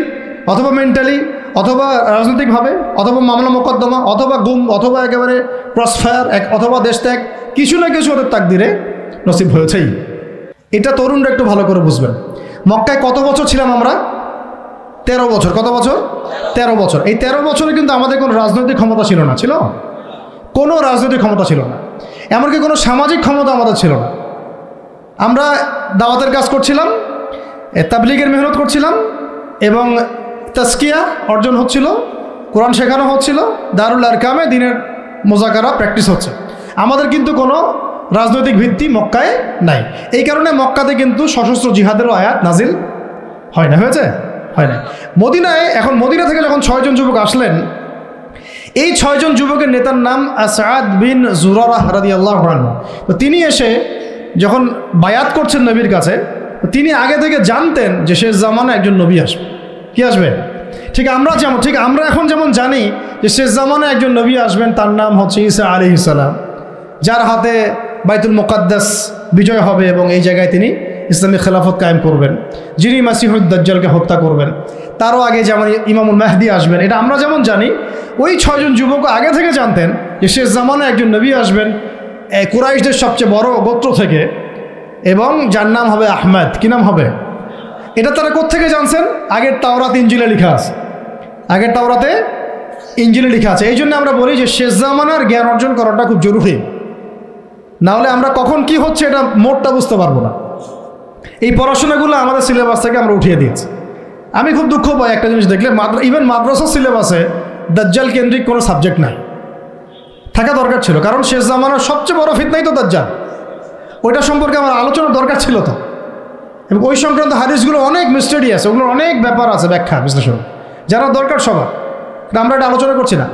অথবা মেন্টালি অথবা রাজনৈতিকভাবে অথবা মামলা মোকদ্দমা অথবা গুম অথবা একেবারে ক্রসফায়ার অথবা দেশ ত্যাগ, কিছু না কিছু ওদের তাকদিরে নসিব হয়েছেই। এটা তরুণরা একটু ভালো করে বুঝবেন। মক্কায় কত বছর ছিলাম আমরা? 13 বছর। কত বছর? 13 বছর। এই 13 বছরে কিন্তু আমাদের কোনো রাজনৈতিক ক্ষমতা ছিল না, ছিল কোনো রাজনৈতিক ক্ষমতা ছিল না, এমনকি কোনো সামাজিক ক্ষমতা আমাদের ছিল না। আমরা দাওয়াতের কাজ করছিলাম, তাবলীগের মেহনত করছিলাম এবং তাজকিয়া অর্জন হচ্ছিল, কোরআন শেখানো হচ্ছিল, দারুল আরকামে দিনের মোজাকারা প্র্যাকটিস হচ্ছে। আমাদের কিন্তু কোনো রাজনৈতিক ভিত্তি মক্কায় নাই। এই কারণে মক্কাতে কিন্তু সশস্ত্র জিহাদেরও আয়াত নাজিল হয় না, হয়েছে? হয় না। মদিনায়, এখন মদিনা থেকে যখন 6 জন যুবক আসলেন, এই 6 জন যুবকের নেতার নাম আসাদ বিন জুরারাহ রাদিয়াল্লাহু আনহু। তো তিনি এসে যখন বায়াত করছেন নবীর কাছে, তিনি আগে থেকে জানতেন যে শেষ জামানায় একজন নবী আসবে। কি আসবে? ঠিক আমরা এখন যেমন জানি যে শেষ জামানায় একজন নবী আসবেন, তার নাম হচ্ছে ঈসা আলাইহিস সালাম, যার হাতে বাইতুল মুকাদ্দাস বিজয় হবে এবং এই জায়গায় তিনি ইসলামী খেলাফত কায়েম করবেন, যিনি মাসিহুদ দাজ্জালকে হত্যা করবেন। তারও আগে যেমন ইমামুল মাহদি আসবেন, এটা আমরা যেমন জানি, ওই 6 জন যুবক আগে থেকে জানতেন যে শেষ জামানায় একজন নবী আসবেন কুরাইশদের সবচেয়ে বড় গোত্র থেকে, এবং যার নাম হবে আহমেদ। কি নাম হবে? এটা তারা কোত্থেকে জানছেন? আগের তাওরাত ইনজিলে লেখা আছে, আগের তাওরাতে ইনজিলে লেখা আছে। এই জন্য আমরা বলি যে শেষ জামানার জ্ঞান অর্জন করাটা খুব জরুরি, না হলে আমরা কখন কি হচ্ছে এটা মোটটা বুঝতে পারবো না। এই পড়াশোনাগুলো আমাদের সিলেবাস থেকে আমরা উঠিয়ে দিয়েছি। আমি খুব দুঃখ পাই একটা জিনিস দেখলে, ইভেন মাদ্রাসার সিলেবাসে দাজ্জাল কেন্দ্রিক কোনো সাবজেক্ট নাই, থাকা দরকার ছিল। কারণ শেষ জামানার সবচেয়ে বড় ফিতনাই তো দাজ্জাল, ওইটা সম্পর্কে আমার আলোচনার দরকার ছিল। তো এবং ওই সংক্রান্ত হাদিসগুলো অনেক মিস্টেরিয়াস, ওগুলোর অনেক ব্যাপার আছে, ব্যাখ্যা বিশ্লেষণ যারা দরকার সবার, আমরা এটা আলোচনা করছি না।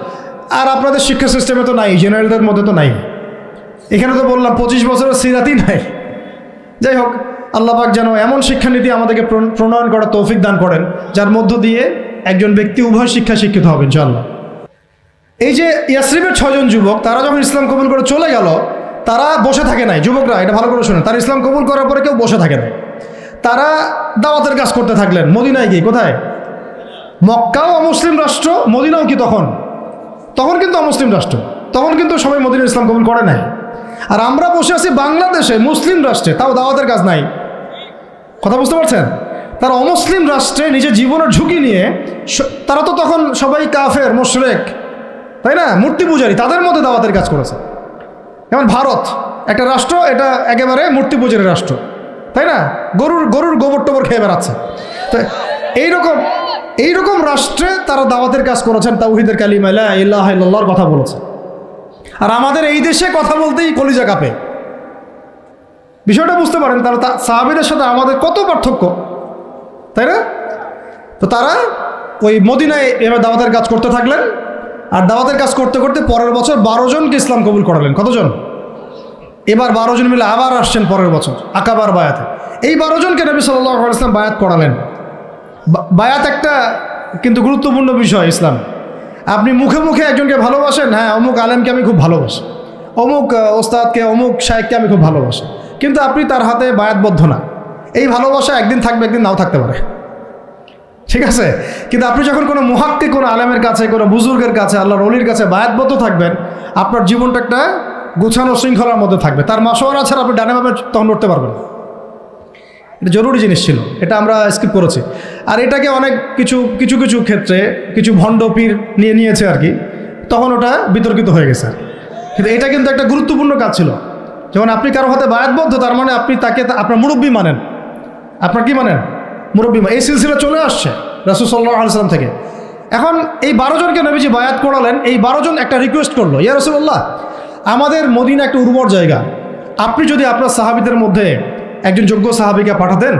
আর আপনাদের শিক্ষা সিস্টেমে তো নাই, জেনারেলদের মধ্যে তো নাই, এখানে তো বললাম 25 বছরের সিরাতই নাই। যাই হোক, আল্লাহ পাক যেন এমন শিক্ষানীতি আমাদেরকে প্রণয়ন করার তৌফিক দান করেন যার মধ্য দিয়ে একজন ব্যক্তি উভয় শিক্ষা শিক্ষিত হবে ইনশাআল্লাহ। এই যে ইয়াসরিবের 6 জন যুবক, তারা যখন ইসলাম কবুল করে চলে গেল, তারা বসে থাকে নাই। যুবকরা এটা ভালো করে শুনেন, তারা ইসলাম কবুল করার পরে কেউ বসে থাকে নাই, তারা দাওয়াতের কাজ করতে থাকলেন। মদিনায় গিয়ে, কোথায়? মক্কাও অমুসলিম রাষ্ট্র, মদিনাও কি তখন কিন্তু অমুসলিম রাষ্ট্র, তখন কিন্তু সবাই মদিনা ইসলাম কবুল করে নাই। আর আমরা বসে আছি বাংলাদেশে মুসলিম রাষ্ট্রে, তাও দাওয়াতের কাজ নাই। কথা বুঝতে পারছেন? তারা অমুসলিম রাষ্ট্রে নিজের জীবনের ঝুঁকি নিয়ে, তারা তো তখন সবাই কাফের, মুশরিক, তাই না, মূর্তি পূজারী, তাদের মধ্যে দাওয়াতের কাজ করেছে। যেমন ভারত একটা রাষ্ট্র, এটা একেবারে মূর্তি পূজারী রাষ্ট্র, তাই না, গরুর গোবর টোবর খেয়ে বেড়াচ্ছে। তো এইরকম রাষ্ট্রে তারা দাওয়াতের কাজ করেছেন, তাওহীদের কালিমা লা ইলাহা ইল্লাল্লাহর কথা বলেছে। আর আমাদের এই দেশে কথা বলতেই কলিজা কাঁপে। বিষয়টা বুঝতে পারেন, তারা সাহাবীদের সাথে আমাদের কত পার্থক্য, তাই না? তো তারা ওই মদিনায় এবার দাওয়াতের কাজ করতে থাকলেন। আর দাওয়াতের কাজ করতে করতে পরের বছর 12 জনকে ইসলাম কবুল করালেন। কতজন? এবার 12 জন মিলে আবার আসছেন পরের বছর আকাবার বায়াতে। এই 12 জনকে নবী সাল্লাল্লাহু আলাইহি ওয়াসাল্লাম বায়াত করালেন। বায়াত একটা কিন্তু গুরুত্বপূর্ণ বিষয় ইসলাম। আপনি মুখে মুখে একজনকে ভালোবাসেন, হ্যাঁ অমুক আলেমকে আমি খুব ভালোবাসি, অমুক ওস্তাদকে, অমুক শায়েখকে আমি খুব ভালোবাসি, কিন্তু আপনি তার হাতে বায়াতবদ্ধ না। এই ভালোবাসা একদিন থাকবে, একদিন নাও থাকতে পারে, ঠিক আছে? কিন্তু আপনি যখন কোনো মুহাক্কিক, কোনো আলেমের কাছে, কোনো বুজুর্গের কাছে, আল্লাহর ওলির কাছে বায়াতবদ্ধ থাকবেন, আপনার জীবনটা একটা গুছানো শৃঙ্খলার মধ্যে থাকবে। তার মাশওয়ারা ছাড়া আপনি ডানে বামে তখন উঠতে পারবেন। এটা জরুরি জিনিস ছিল, এটা আমরা স্কিপ করেছি। আর এটাকে অনেক কিছু ক্ষেত্রে কিছু ভণ্ড পীর নিয়েছে আর কি, তখন ওটা বিতর্কিত হয়ে গেছে। কিন্তু এটা কিন্তু একটা গুরুত্বপূর্ণ কাজ ছিল। যেমন আপনি কারো হাতে বায়াতবদ্ধ, তার মানে আপনি তাকে আপনার মুরব্বী মানেন। আপনার কি মানেন? মুরব্বী। এই সিলসিলা চলে আসছে রাসূল সাল্লাল্লাহু আলাইহি ওয়াসাল্লাম থেকে। এখন এই 12 জনকে নবীজি বায়াত করালেন। এই 12 জন একটা রিকোয়েস্ট করলো, ইয়া রাসূলুল্লাহ, আমাদের মদিনা একটা উর্বর জায়গা, আপনি যদি আপনার সাহাবীদের মধ্যে একজন যোগ্য সাহাবীকে পাঠাতেন,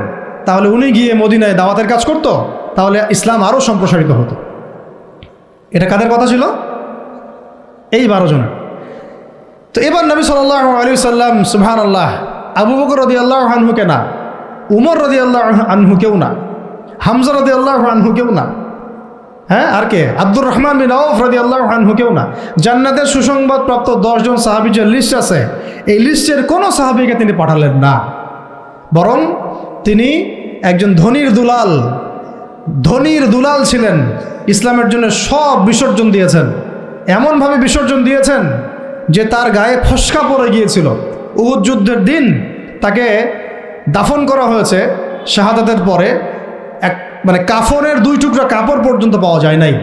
তাহলে উনি গিয়ে মদিনায় দাওয়াতের কাজ করতো, তাহলে ইসলাম আরও সম্প্রসারিত হতো। এটা কাদের কথা ছিল? এই 12 জনের। তো এবার নবী সাল্লাল্লাহু আলাইহি ওয়াসাল্লাম, সুবহানাল্লাহ, আবু বকর রাদিয়াল্লাহু আনহুকে না, উমর রাদিয়াল্লাহু আনহুকেও না, হামজা রাদিয়াল্লাহু আনহুকেও না, হ্যাঁ আর কে, আব্দুর রহমান বিন আউফ রাদিয়াল্লাহু আনহুকেও না, জান্নাতের সুসংবাদ প্রাপ্ত 10 জন সাহাবীর যে লিস্ট আছে, এই লিস্টের কোনো সাহাবীকে তিনি পাঠালেন না। বরং তিনি একজন ধনির দুলাল ছিলেন, ইসলামের জন্য সব বিসর্জন দিয়েছেন, এমনভাবে বিসর্জন দিয়েছেন যে তার গায়ে ফসকা পড়ে গিয়েছিল। উহুদ যুদ্ধের দিন তাকে দাফন করা হয়েছে শাহাদাতের পরে, মানে কাফনের 2 টুকরা কাপড় পর্যন্ত পাওয়া যায় নাই।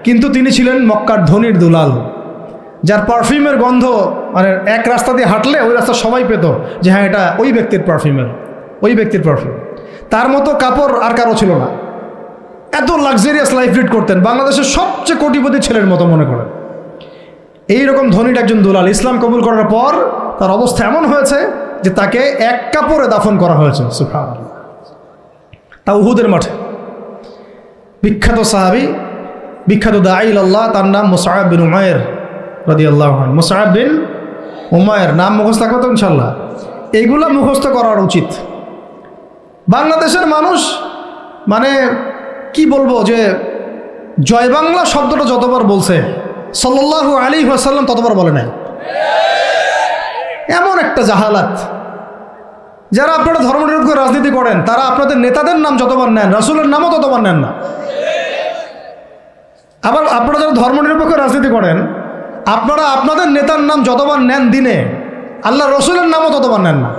কিন্তু তিনি ছিলেন মক্কার ধনির দুলাল, যার পারফিউমের গন্ধ, মানে এক রাস্তা দিয়ে হাঁটলে ওই রাস্তা সবাই পেত যে হ্যাঁ এটা ওই ব্যক্তির পারফিউম। তার মতো কাপড় আর কারো ছিল না। এত লাক্সারিয়াস লাইফ লিড করতেন, বাংলাদেশের সবচেয়ে কোটিপতি ছেলের মতো মনে করেন। এইরকম ধনীর একজন দুলাল ইসলাম কবুল করার পর তার অবস্থা এমন হয়েছে যে তাকে এক কাপড়ে দাফন করা হয়েছে। সুবহানাল্লাহ। তা উহুদের মাঠে। বিখ্যাত সাহাবী, বিখ্যাত দাঈ আল্লাহ, তার নাম মুসআব বিন উমাইর রাদিয়াল্লাহু আনহু। মুসআব বিন উমাইর নাম মুখস্থ থাকবে তো ইনশাআল্লাহ। এইগুলো মুখস্থ করার উচিত। বাংলাদেশের মানুষ মানে কি বলবো, যে জয় বাংলা শব্দটা যতবার বলছে সাল্লাল্লাহু আলাইহি ওয়াসাল্লাম ততবার বলে নাই। এমন একটা জাহালাত। যারা আপনারা ধর্মনিরপেক্ষ রাজনীতি করেন, তারা আপনাদের নেতাদের নাম যতবার নেন, রাসূলের নামও ততবার নেন না। আবার আপনারা যারা ধর্মনিরপেক্ষ রাজনীতি করেন, আপনারা আপনাদের নেতার নাম যতবার নেন দিনে, আল্লাহ রসুলের নামও ততবার নেন না।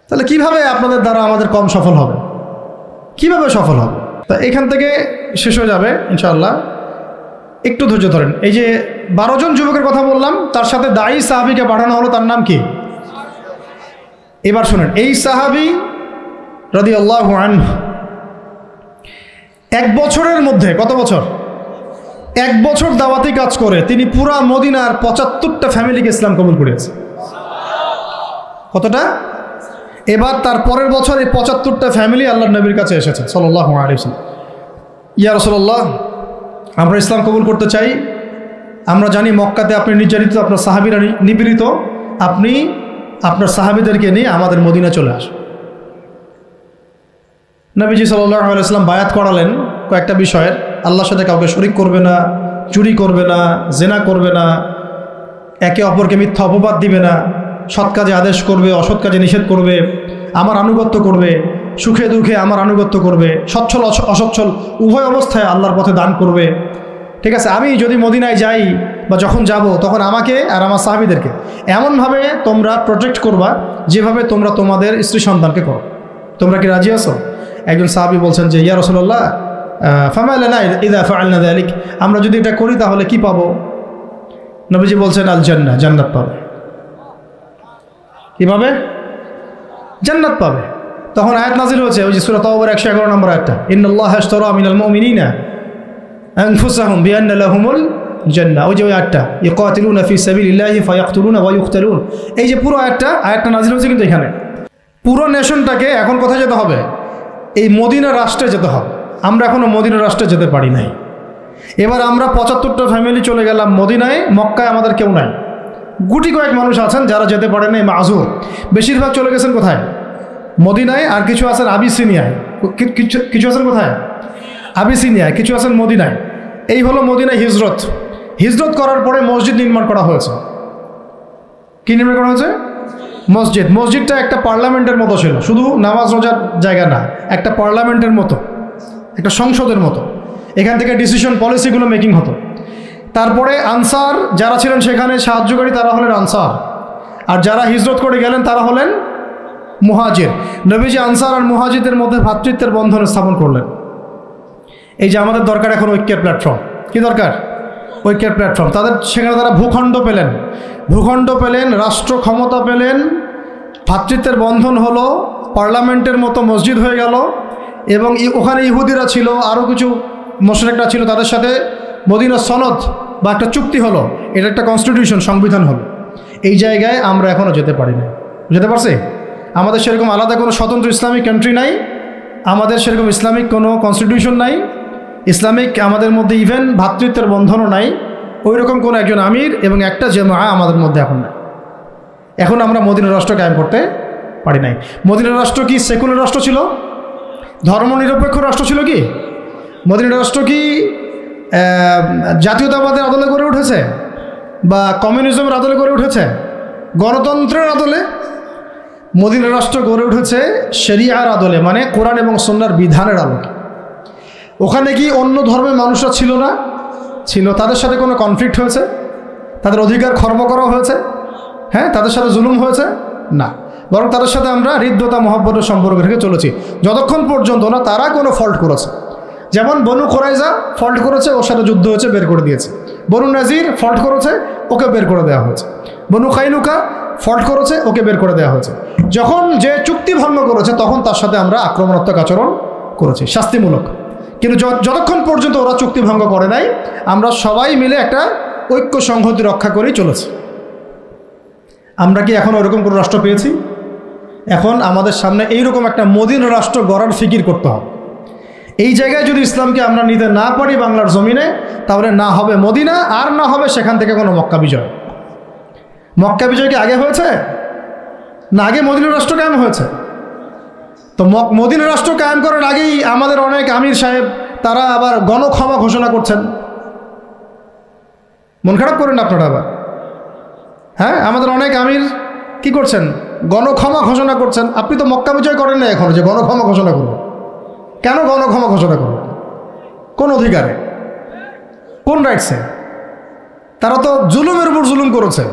তাহলে কিভাবে আপনাদের দ্বারা আমাদের কম সফল হবে? কিভাবে সফল হবে? তা এখান থেকে শেষ হয়ে যাবে ইনশাআল্লাহ। একটু ধৈর্য ধরেন। এই যে 12 জন যুবকের কথা বললাম, তার সাথে দাঈ সাহাবীকে পাঠানো হলো, তার নাম কি? এবার শুনেন, এই সাহাবী রাদিয়াল্লাহু আনহু 1 বছরের মধ্যে, কত বছর? 1 বছর দাওয়াতি কাজ করে তিনি পুরা মদিনার 75টা ফ্যামিলিকে ইসলাম কবুল করিয়েছে। কতটা? এবার তার পরের বছর এই ৭৫টা ফ্যামিলি আল্লাহর নবীর কাছে এসেছে সাল্লাল্লাহু আলাইহি ওয়াসাল্লাম। ইয়া রাসূলুল্লাহ, আমরা ইসলাম কবুল করতে চাই। আমরা জানি মক্কাতে আপনি নির্যাতিত, আপনার সাহাবীরা নিপীড়িত, আপনি আপনার সাহাবীদেরকে নিয়ে আমাদের মদিনা চলে আসুন। নবীজি সাল্লাল্লাহু আলাইহি ওয়াসাল্লাম বায়াত করালেন কয়েকটা বিষয়ের। আল্লাহর সাথে কাউকে শরীক করবে না, চুরি করবে না, জেনা করবে না, একে অপরকে মিথ্যা অপবাদ দিবে না, সৎ কাজে আদেশ করবে, অসৎ কাজে নিষেধ করবে, আমার আনুগত্য করবে, সুখে দুঃখে আমার আনুগত্য করবে, সচ্ছল অসচ্ছল উভয় অবস্থায় আল্লাহর পথে দান করবে। ঠিক আছে, আমি যদি মদিনায় যাই বা যখন যাব তখন আমাকে আর আমার সাহাবীদেরকে এমনভাবে তোমরা প্রোটেক্ট করবা যেভাবে তোমরা তোমাদের স্ত্রী সন্তানকে করো। তোমরা কি রাজি আছো? একজন সাহাবী বলছেন যে ইয়া রাসূলুল্লাহ ফামা লানা ইযা ফাআলনা যালিক, আমরা যদি এটা করি তাহলে কি পাবো? নবীজি বলছেন আল জান্নাহ, জান্নাত পাবে। কিভাবে? জান্নাত পাবে। তখন আয়াত নাজিল হয়েছে, ওই যে সূরা তাওবার 111 নম্বর আয়াতটা, ইন্নাল্লাহা আশতারা মিনাল মুমিনিনা আনফুসাহুম বিআন্না লাহুমুল জান্নাহ। ওই যে ওই আয়াতটা, ইকাতিলুনা ফি সাবিলিল্লাহি ফায়াকতুলুনা ওয়া ইউকতালুন। এই যে পুরো আয়াতটা নাজিল হয়েছে কিন্তু এখানে পুরো নেশনটাকে এখন কোথায় যেতে হবে? এই মদিনা রাষ্ট্রে যেতে হবে। আমরা এখনো মদিনা রাষ্ট্রে যেতে পারি নাই। এবার আমরা ৭৫টা ফ্যামিলি চলে গেলাম মদিনায়। মক্কায় আমাদের কেউ নাই, গুটি কয়েক মানুষ আছেন যারা যেতে পারেন নাই, মাযুর। বেশিরভাগ চলে গেছেন কোথায়? মদিনায়। আর কিছু আছেন আবিসিনিয়ায়, কিছু আছেন কোথায়? আবিসিনিয়ায়, কিছু আছেন মদিনায়। এই হলো মদিনায় হিজরত। হিজরত করার পরে মসজিদ নির্মাণ করা হয়েছে। কি নির্মাণ করা হয়েছে? মসজিদ। মসজিদটা একটা পার্লামেন্টের মতো ছিল, শুধু নামাজ রোজার জায়গা না, একটা পার্লামেন্টের মতো, একটা সংসদের মতো। এখান থেকে ডিসিশন পলিসিগুলো মেকিং হতো। তারপরে আনসার যারা ছিলেন সেখানে সাহায্যকারী, তারা হলেন আনসার। আর যারা হিজরত করে গেলেন তারা হলেন মুহাজির। নবীজি আনসার আর মুহাজিরদের মধ্যে ভ্রাতৃত্বের বন্ধন স্থাপন করলেন। এই যে আমাদের দরকার এখন ঐক্যের প্ল্যাটফর্ম। কি দরকার? ঐক্যের প্ল্যাটফর্ম। সেখানে তারা ভূখণ্ড পেলেন, রাষ্ট্র ক্ষমতা পেলেন, ভ্রাতৃত্বের বন্ধন হলো, পার্লামেন্টের মতো মসজিদ হয়ে গেল। এবং ওখানে ইহুদিরা ছিল, আরও কিছু মুশরিকরা ছিল, তাদের সাথে মদিনা সনদ বা একটা চুক্তি হলো। এটা একটা কনস্টিটিউশন, সংবিধান হলো। এই জায়গায় আমরা এখনও যেতে পারি না। যেতে পারছি? আমাদের সেরকম আলাদা কোনো স্বতন্ত্র ইসলামিক কান্ট্রি নাই, আমাদের সেরকম ইসলামিক কোনো কনস্টিটিউশন নাই, ইসলামিক আমাদের মধ্যে ইভেন ভ্রাতৃত্বের বন্ধনও নাই। ওই রকম কোনো একজন আমির এবং একটা জামাআ আমাদের মধ্যে এখন নাই। এখন আমরা মদিনা রাষ্ট্র কায়েম করতে পারি নাই। মদিনা রাষ্ট্র কি সেকুলার রাষ্ট্র ছিল? ধর্মনিরপেক্ষ রাষ্ট্র ছিল কি? মদিনা রাষ্ট্র কি জাতীয়তাবাদের আদলে গড়ে উঠেছে বা কমিউনিজমের আদলে গড়ে উঠেছে? গণতন্ত্রের আদলে? মদিনা রাষ্ট্র গড়ে উঠেছে শরিয়ার আদলে, মানে কোরআন এবং সুন্নাহর বিধানের আলোকে। ওখানে কি অন্য ধর্মের মানুষরা ছিল না? ছিল। তাদের সাথে কোনো কনফ্লিক্ট হয়েছে? তাদের অধিকার খর্ব করা হয়েছে? হ্যাঁ, তাদের সাথে জুলুম হয়েছে? না, বরং তাদের সাথে আমরা হৃদ্যতা মহব্বতের সম্পর্ক রেখে চলেছি যতক্ষণ পর্যন্ত না তারা কোনো ফল্ট করেছে। যেমন বনু কোরাইজা ফল্ট করেছে, ওর সাথে যুদ্ধ হয়েছে, বের করে দিয়েছে। বনু নাজির ফল্ট করেছে, ওকে বের করে দেওয়া হয়েছে। বনু কাইনুকা ফল্ট করেছে, ওকে বের করে দেওয়া হয়েছে। যখন যে চুক্তি ভঙ্গ করেছে তখন তার সাথে আমরা আক্রমণাত্মক আচরণ করেছি, শাস্তিমূলক। কিন্তু যতক্ষণ পর্যন্ত ওরা চুক্তি ভঙ্গ করে নাই, আমরা সবাই মিলে একটা ঐক্য সংহতি রক্ষা করেই চলেছি। আমরা কি এখন ওরকম কোনো রাষ্ট্র পেয়েছি? এখন আমাদের সামনে এইরকম একটা মদিনা রাষ্ট্র গড়ার ফিকির করতে হবে। এই জায়গায় যদি ইসলামকে আমরা নিতে না পারি বাংলার জমিনে, তাহলে না হবে মদিনা, আর না হবে সেখান থেকে কোনো মক্কা বিজয়। মক্কা বিজয় কি আগে হয়েছে না আগে মদিনা রাষ্ট্র কায়েম হয়েছে? তো মদিনা রাষ্ট্র কায়েম করার আগেই আমাদের অনেক আমির সাহেব তারা আবার গণক্ষমা ঘোষণা করছেন। মন খারাপ করেন আপনারা আবার? হ্যাঁ, আমাদের অনেক আমির কি করছেন? গণক্ষমা ঘোষণা করছেন। আপনি তো মক্কা বিজয় করেন না এখনো যে গণক্ষমা ঘোষণা করবেন। কেন গণক্ষমা ঘোষণা করবেন? কোন অধিকারে, কোন রাইটসে? তারা তো জুলুমের উপর জুলুম করেছে,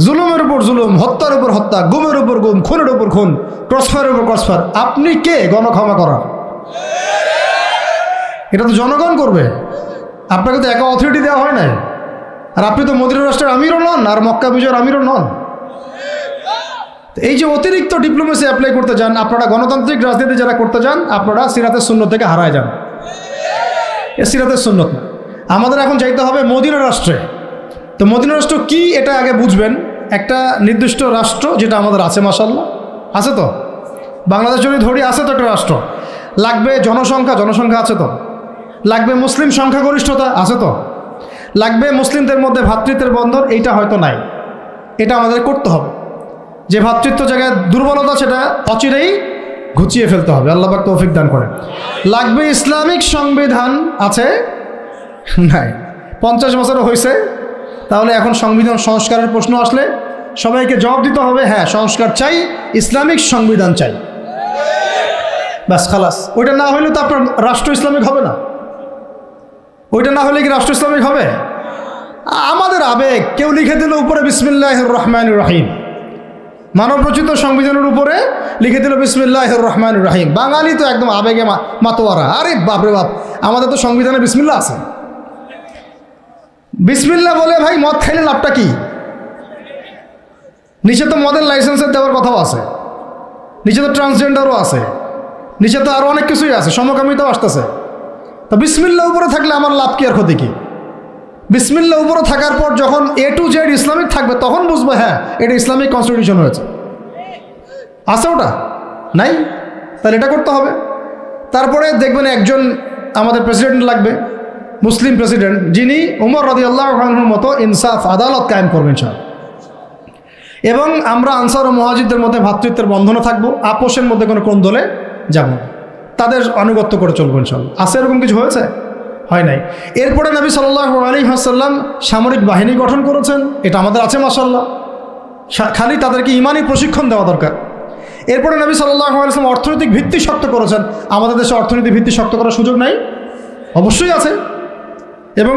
জুলুমের উপর জুলুম, হত্যার উপর হত্যা, গুমের উপর গুম, খুনের উপর খুন, ক্রসফায়ারের উপর ক্রসফায়ার। আপনি কে গণক্ষমা করার? এটা তো জনগণ করবে। আপনাকে তো একা অথরিটি দেওয়া হয় নাই। আর আপনি তো মদিনা রাষ্ট্রের আমিরও নন, আর মক্কা বিজয়ের আমিরও নন। এই যে অতিরিক্ত ডিপ্লোমেসি অ্যাপ্লাই করতে যান আপনারা, গণতান্ত্রিক রাজনীতি যারা করতে যান, আপনারা সিরাতের সুন্নত থেকে হারায় যান। এ সিরাতের সুন্নত না। আমাদের এখন যাইতে হবে মদিনা রাষ্ট্রে। তো মদিনা রাষ্ট্র কি এটা আগে বুঝবেন। একটা নির্দিষ্ট রাষ্ট্র যেটা আমাদের আছে, মাশাআল্লাহ আছে, তো বাংলাদেশ যদি ধরি, আছে তো একটা রাষ্ট্র, লাগবে জনসংখ্যা আছে তো, লাগবে মুসলিম সংখ্যাগরিষ্ঠতা আছে তো, লাগবে মুসলিমদের মধ্যে ভ্রাতৃত্বের বন্ধন, এইটা হয়তো নাই। এটা আমাদের করতে হবে। যে ভ্রাতৃত্ব জায়গায় দুর্বলতা সেটা অচিরেই ঘুচিয়ে ফেলতে হবে। আল্লাহ পাক তৌফিক দান করেন। লাগবে ইসলামিক সংবিধান, আছে নাই? 50 বছরও হয়েছে, তাহলে এখন সংবিধান সংস্কারের প্রশ্ন আসলে সবাইকে জবাব দিতে হবে, হ্যাঁ সংস্কার চাই, ইসলামিক সংবিধান চাই, ব্যাস খালাস। ওইটা না হলে তো আপনার রাষ্ট্র ইসলামিক হবে না। ওইটা না হলে কি রাষ্ট্র ইসলামিক হবে? আমাদের আবেগ, কেউ লিখে দিল উপরে বিসমিল্লাহির রহমানির রহিম, মানবরচিত সংবিধানের উপরে লিখে দিল বিসমিল্লাহির রহমানির রহিম। বাঙালি তো একদম আবেগে মাতোয়ারা, আরে বাপরে বাপ, আমাদের তো সংবিধানে বিসমিল্লাহ আছে। বিসমিল্লাহ বলে ভাই মদ খাইলে লাভটা কি? নিচে তো মদের লাইসেন্সের দেওয়ার কথাও আছে, নিচে তো ট্রান্সজেন্ডারও আছে, নিচে তো আরও অনেক কিছুই আছে, সমকামিতাও আসতেছে। তো বিসমিল্লাহ উপরে থাকলে আমার লাভ কি আর ক্ষতি কি? বিসমিল্লাহ উপরে থাকার পর যখন A to Z ইসলামিক থাকবে তখন বুঝবো হ্যাঁ এটা ইসলামিক কনস্টিটিউশন হয়েছে। আছে ওটা নাই? তাহলে এটা করতে হবে। তারপরে দেখবেন একজন আমাদের প্রেসিডেন্ট লাগবে, মুসলিম প্রেসিডেন্ট, যিনি উমর রাদিয়াল্লাহু আনহুর মতো ইনসাফ আদালত কায়েম করবেন ইনশাআল্লাহ। এবং আমরা আনসার ও মুহাজিরদের মধ্যে ভ্রাতৃত্বের বন্ধনে থাকবো, আপোষের মধ্যে কোনো কোন্দলে যাব না, তাদের আনুগত্য করে চলবো ইনশাআল্লাহ। আছে এরকম কিছু হয়েছে? হয় নাই। এরপরে নবী সাল্লাল্লাহু আলাইহি ওয়াসাল্লাম সামরিক বাহিনী গঠন করেছেন, এটা আমাদের আছে মাশাআল্লাহ, খালি তাদেরকে ইমানি প্রশিক্ষণ দেওয়া দরকার। এরপরে নবী সাল্লাল্লাহু আলাইহি ওয়াসাল্লাম অর্থনৈতিক ভিত্তি শক্ত করেছেন, আমাদের দেশে অর্থনৈতিক ভিত্তি শক্ত করার সুযোগ নাই? অবশ্যই আছে, এবং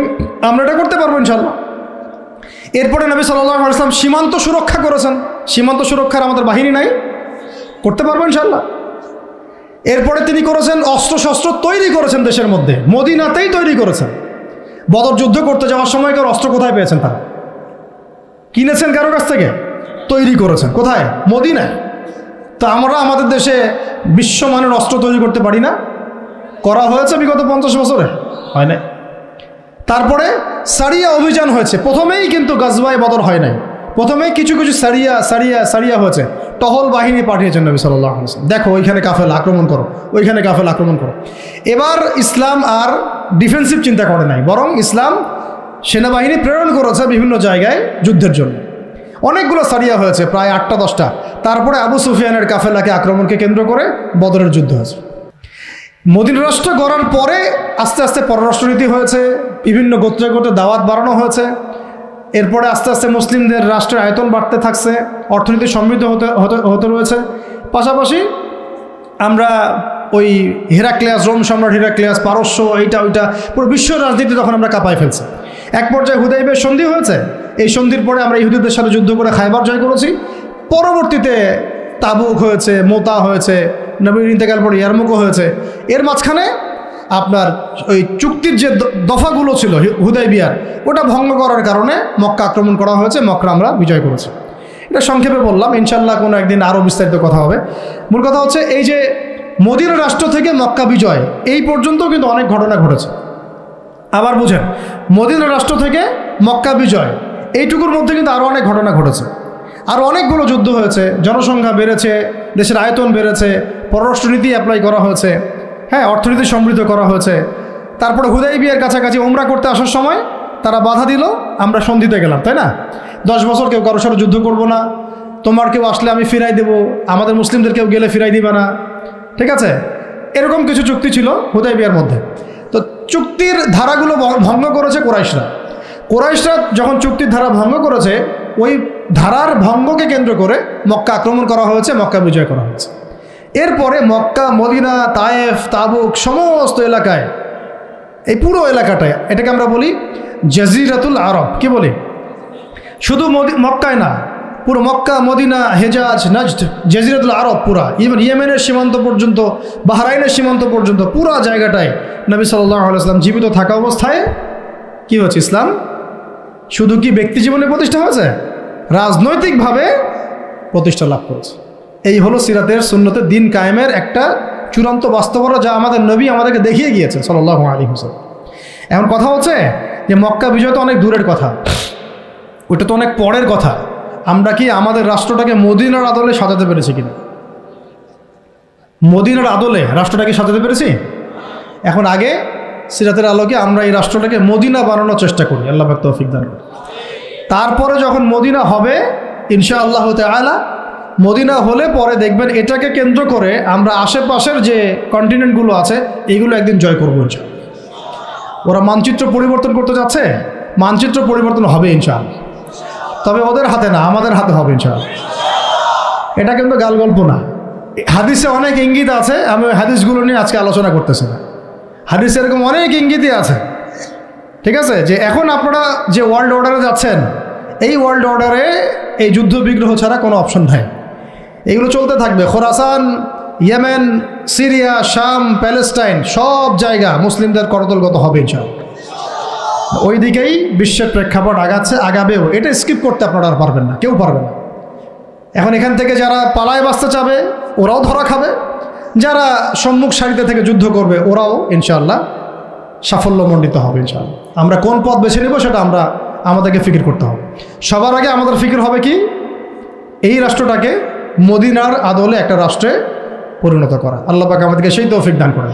আমরা এটা করতে পারবো ইনশাআল্লাহ। এরপরে নবী সাল্লাল্লাহু আলাইহি ওয়াসাল্লাম সীমান্ত সুরক্ষা করেছেন, সীমান্ত সুরক্ষার আমাদের বাহিনী নাই, করতে পারবো ইনশাআল্লাহ। এরপরে তিনি করেছেন অস্ত্রশস্ত্র তৈরি করেছেন, দেশের মধ্যে মদিনাতেই তৈরি করেছেন। বদর যুদ্ধ করতে যাওয়ার সময়কার অস্ত্র কোথায় পেয়েছেন? তারা কিনেছেন কারো কাছ থেকে, তৈরি করেছেন কোথায়? মদিনায়। তো আমরা আমাদের দেশে বিশ্বমানের অস্ত্র তৈরি করতে পারি না? করা হয়েছে বিগত 50 বছরে, হয় নাই। তারপরে সারিয়া অভিযান হয়েছে, প্রথমেই কিন্তু গাজওয়ায়ে বদর হয় নাই, প্রথমেই কিছু কিছু সারিয়া হয়েছে, টহল বাহিনী পাঠিয়েছেন নবী সাল্লাল্লাহু আলাইহি ওয়াসাল্লাম, দেখো ওইখানে কাফেলা আক্রমণ করো, ওইখানে কাফেলা আক্রমণ করো। এবার ইসলাম আর ডিফেন্সিভ চিন্তা করে নাই, বরং ইসলাম সেনাবাহিনী প্রেরণ করেছে বিভিন্ন জায়গায় যুদ্ধের জন্য। অনেকগুলো সারিয়া হয়েছে, প্রায় 8টা-10টা। তারপরে আবু সুফিয়ানের কাফেলাকে আক্রমণকে কেন্দ্র করে বদরের যুদ্ধ হয়েছে। মদিনা রাষ্ট্র গড়ার পরে আস্তে আস্তে পররাষ্ট্রনীতি হয়েছে, বিভিন্ন গোত্রে গোত্রে দাওয়াত বাড়ানো হয়েছে। এরপরে আস্তে আস্তে মুসলিমদের রাষ্ট্রের আয়তন বাড়তে থাকছে, অর্থনীতি সমৃদ্ধ হতে রয়েছে। পাশাপাশি আমরা ওই হেরাক্লিয়াস, রোম সম্রাট হেরাক্লিয়াস, পারস্য, এইটা ওইটা পুরো বিশ্ব রাজনীতি তখন আমরা কাঁপায় ফেলছি। এক পর্যায়ে হুদাইবিয়ার সন্ধি হয়েছে, এই সন্ধির পরে আমরা ইহুদিদের সাথে যুদ্ধ করে খায়বার জয় করেছি। পরবর্তীতে তাবুক হয়েছে, মোতা হয়েছে, নবীর ইন্তেকাল পরে ইয়ারমুকও হয়েছে। এর মাঝখানে আপনার ওই চুক্তির যে দফাগুলো ছিল হুদাইবিয়ার, ওটা ভঙ্গ করার কারণে মক্কা আক্রমণ করা হয়েছে, মক্কা আমরা বিজয় করেছি। এটা সংক্ষেপে বললাম, ইনশাল্লাহ কোনো একদিন আরও বিস্তারিত কথা হবে। মূল কথা হচ্ছে এই যে মদিনা রাষ্ট্র থেকে মক্কা বিজয় এই পর্যন্ত কিন্তু অনেক ঘটনা ঘটেছে। আবার বুঝেন, মদিনা রাষ্ট্র থেকে মক্কা বিজয় এইটুকুর মধ্যে কিন্তু আরও অনেক ঘটনা ঘটেছে, আর অনেকগুলো যুদ্ধ হয়েছে, জনসংখ্যা বেড়েছে, দেশের আয়তন বেড়েছে, পররাষ্ট্রনীতি অ্যাপ্লাই করা হয়েছে, হ্যাঁ অর্থনীতি সমৃদ্ধ করা হয়েছে। তারপরে হুদাইবিয়ার কাছাকাছি উমরা করতে আসার সময় তারা বাধা দিল, আমরা সন্ধিতে গেলাম, তাই না? 10 বছর কেউ কারোর সাথে যুদ্ধ করবো না, তোমার কেউ আসলে আমি ফিরাই দেবো, আমাদের মুসলিমদের কেউ গেলে ফিরাই দিবে না, ঠিক আছে? এরকম কিছু চুক্তি ছিল হুদাইবিয়ার মধ্যে। তো চুক্তির ধারাগুলো ভঙ্গ করেছে কোরাইশরা। কোরাইশরা যখন চুক্তির ধারা ভঙ্গ করেছে, ওই ধারার ভঙ্গকে কেন্দ্র করে মক্কা আক্রমণ করা হয়েছে, মক্কা বিজয় করা হয়েছে। এরপরে মক্কা, মদিনা, তায়েফ, তাবুক সমস্ত এলাকায়, এই পুরো এলাকাটায়, এটাকে আমরা বলি জাজিরাতুল আরব। কি বলি? শুধু মক্কায় না, পুরো মক্কা, মদিনা, হেজাজ, নজদ, জাজিরাতুল আরব পুরা, ইভেন ইয়েমেনের সীমান্ত পর্যন্ত, বাহরাইনের সীমান্ত পর্যন্ত পুরা জায়গাটায় নবী সাল্লাল্লাহু আলাইহি ওয়াসাল্লাম জীবিত থাকা অবস্থায় কি হচ্ছে? ইসলাম শুধু কি ব্যক্তি জীবনে প্রতিষ্ঠা হয়েছে, রাজনৈতিকভাবে প্রতিষ্ঠা লাভ করেছে। এই হলো সিরাতের সুন্নতের দিন কায়েমের একটা চূড়ান্ত বাস্তবতা, যা আমাদের নবী আমাদেরকে দেখিয়ে গিয়েছেন সাল্লাল্লাহু আলাইহি ওয়াসাল্লাম। এখন কথা হচ্ছে যে মক্কা বিজয় তো অনেক দূরের কথা, ওটা তো অনেক পরের কথা। আমরা কি আমাদের রাষ্ট্রটাকে মদিনার আদলে সাজাতে পেরেছি কিনা? মদিনার আদলে রাষ্ট্রটাকে সাজাতে পেরেছি? এখন আগে সিরাতের আলোকে আমরা এই রাষ্ট্রটাকে মদিনা বানানোর চেষ্টা করি, আল্লাহ পাক তৌফিক দান করেন। তারপরে যখন মদিনা হবে ইনশাআল্লাহ তাআলা, মদিনা হলে পরে দেখবেন এটাকে কেন্দ্র করে আমরা আশেপাশের যে কন্টিনেন্টগুলো আছে এইগুলো একদিন জয় করবো ইনশাআল্লাহ। ওরা মানচিত্র পরিবর্তন করতে যাচ্ছে, মানচিত্র পরিবর্তন হবে ইনশাআল্লাহ, তবে ওদের হাতে না, আমাদের হাতে হবে ইনশাআল্লাহ। এটা কিন্তু গাল গল্প না, হাদিসে অনেক ইঙ্গিত আছে, আমি ওই হাদিসগুলো নিয়ে আজকে আলোচনা করতেছি না। হাদিসে এরকম অনেক ইঙ্গিতই আছে, ঠিক আছে? যে এখন আপনারা যে ওয়ার্ল্ড অর্ডারে যাচ্ছেন, এই ওয়ার্ল্ড অর্ডারে এই যুদ্ধ বিগ্রহ ছাড়া কোনো অপশন নাই। এগুলো চলতে থাকবে। খোরাসান, ইয়েমেন, সিরিয়া, শাম, প্যালেস্টাইন সব জায়গা মুসলিমদের করতলগত হবে ইনশাআল্লাহ। ওই দিকেই বিশ্বের প্রেক্ষাপট আগাচ্ছে, আগাবেও। এটা স্কিপ করতে আপনারা আর পারবেন না, কেউ পারবে না। এখন এখান থেকে যারা পালায় বাঁচতে চাবে ওরাও ধরা খাবে, যারা সম্মুখ সারিতে থেকে যুদ্ধ করবে ওরাও ইনশাআল্লাহ সাফল্যমণ্ডিত হবে ইনশাআল্লাহ। আমরা কোন পথ বেছে নেব সেটা আমাদেরকে ফিকির করতে হবে। সবার আগে আমাদের ফিকির হবে কি, এই রাষ্ট্রটাকে মদিনার আদলে একটা রাষ্ট্রে পরিণত করা। আল্লাহ পাক আমাদেরকে সেই তৌফিক দান করেন।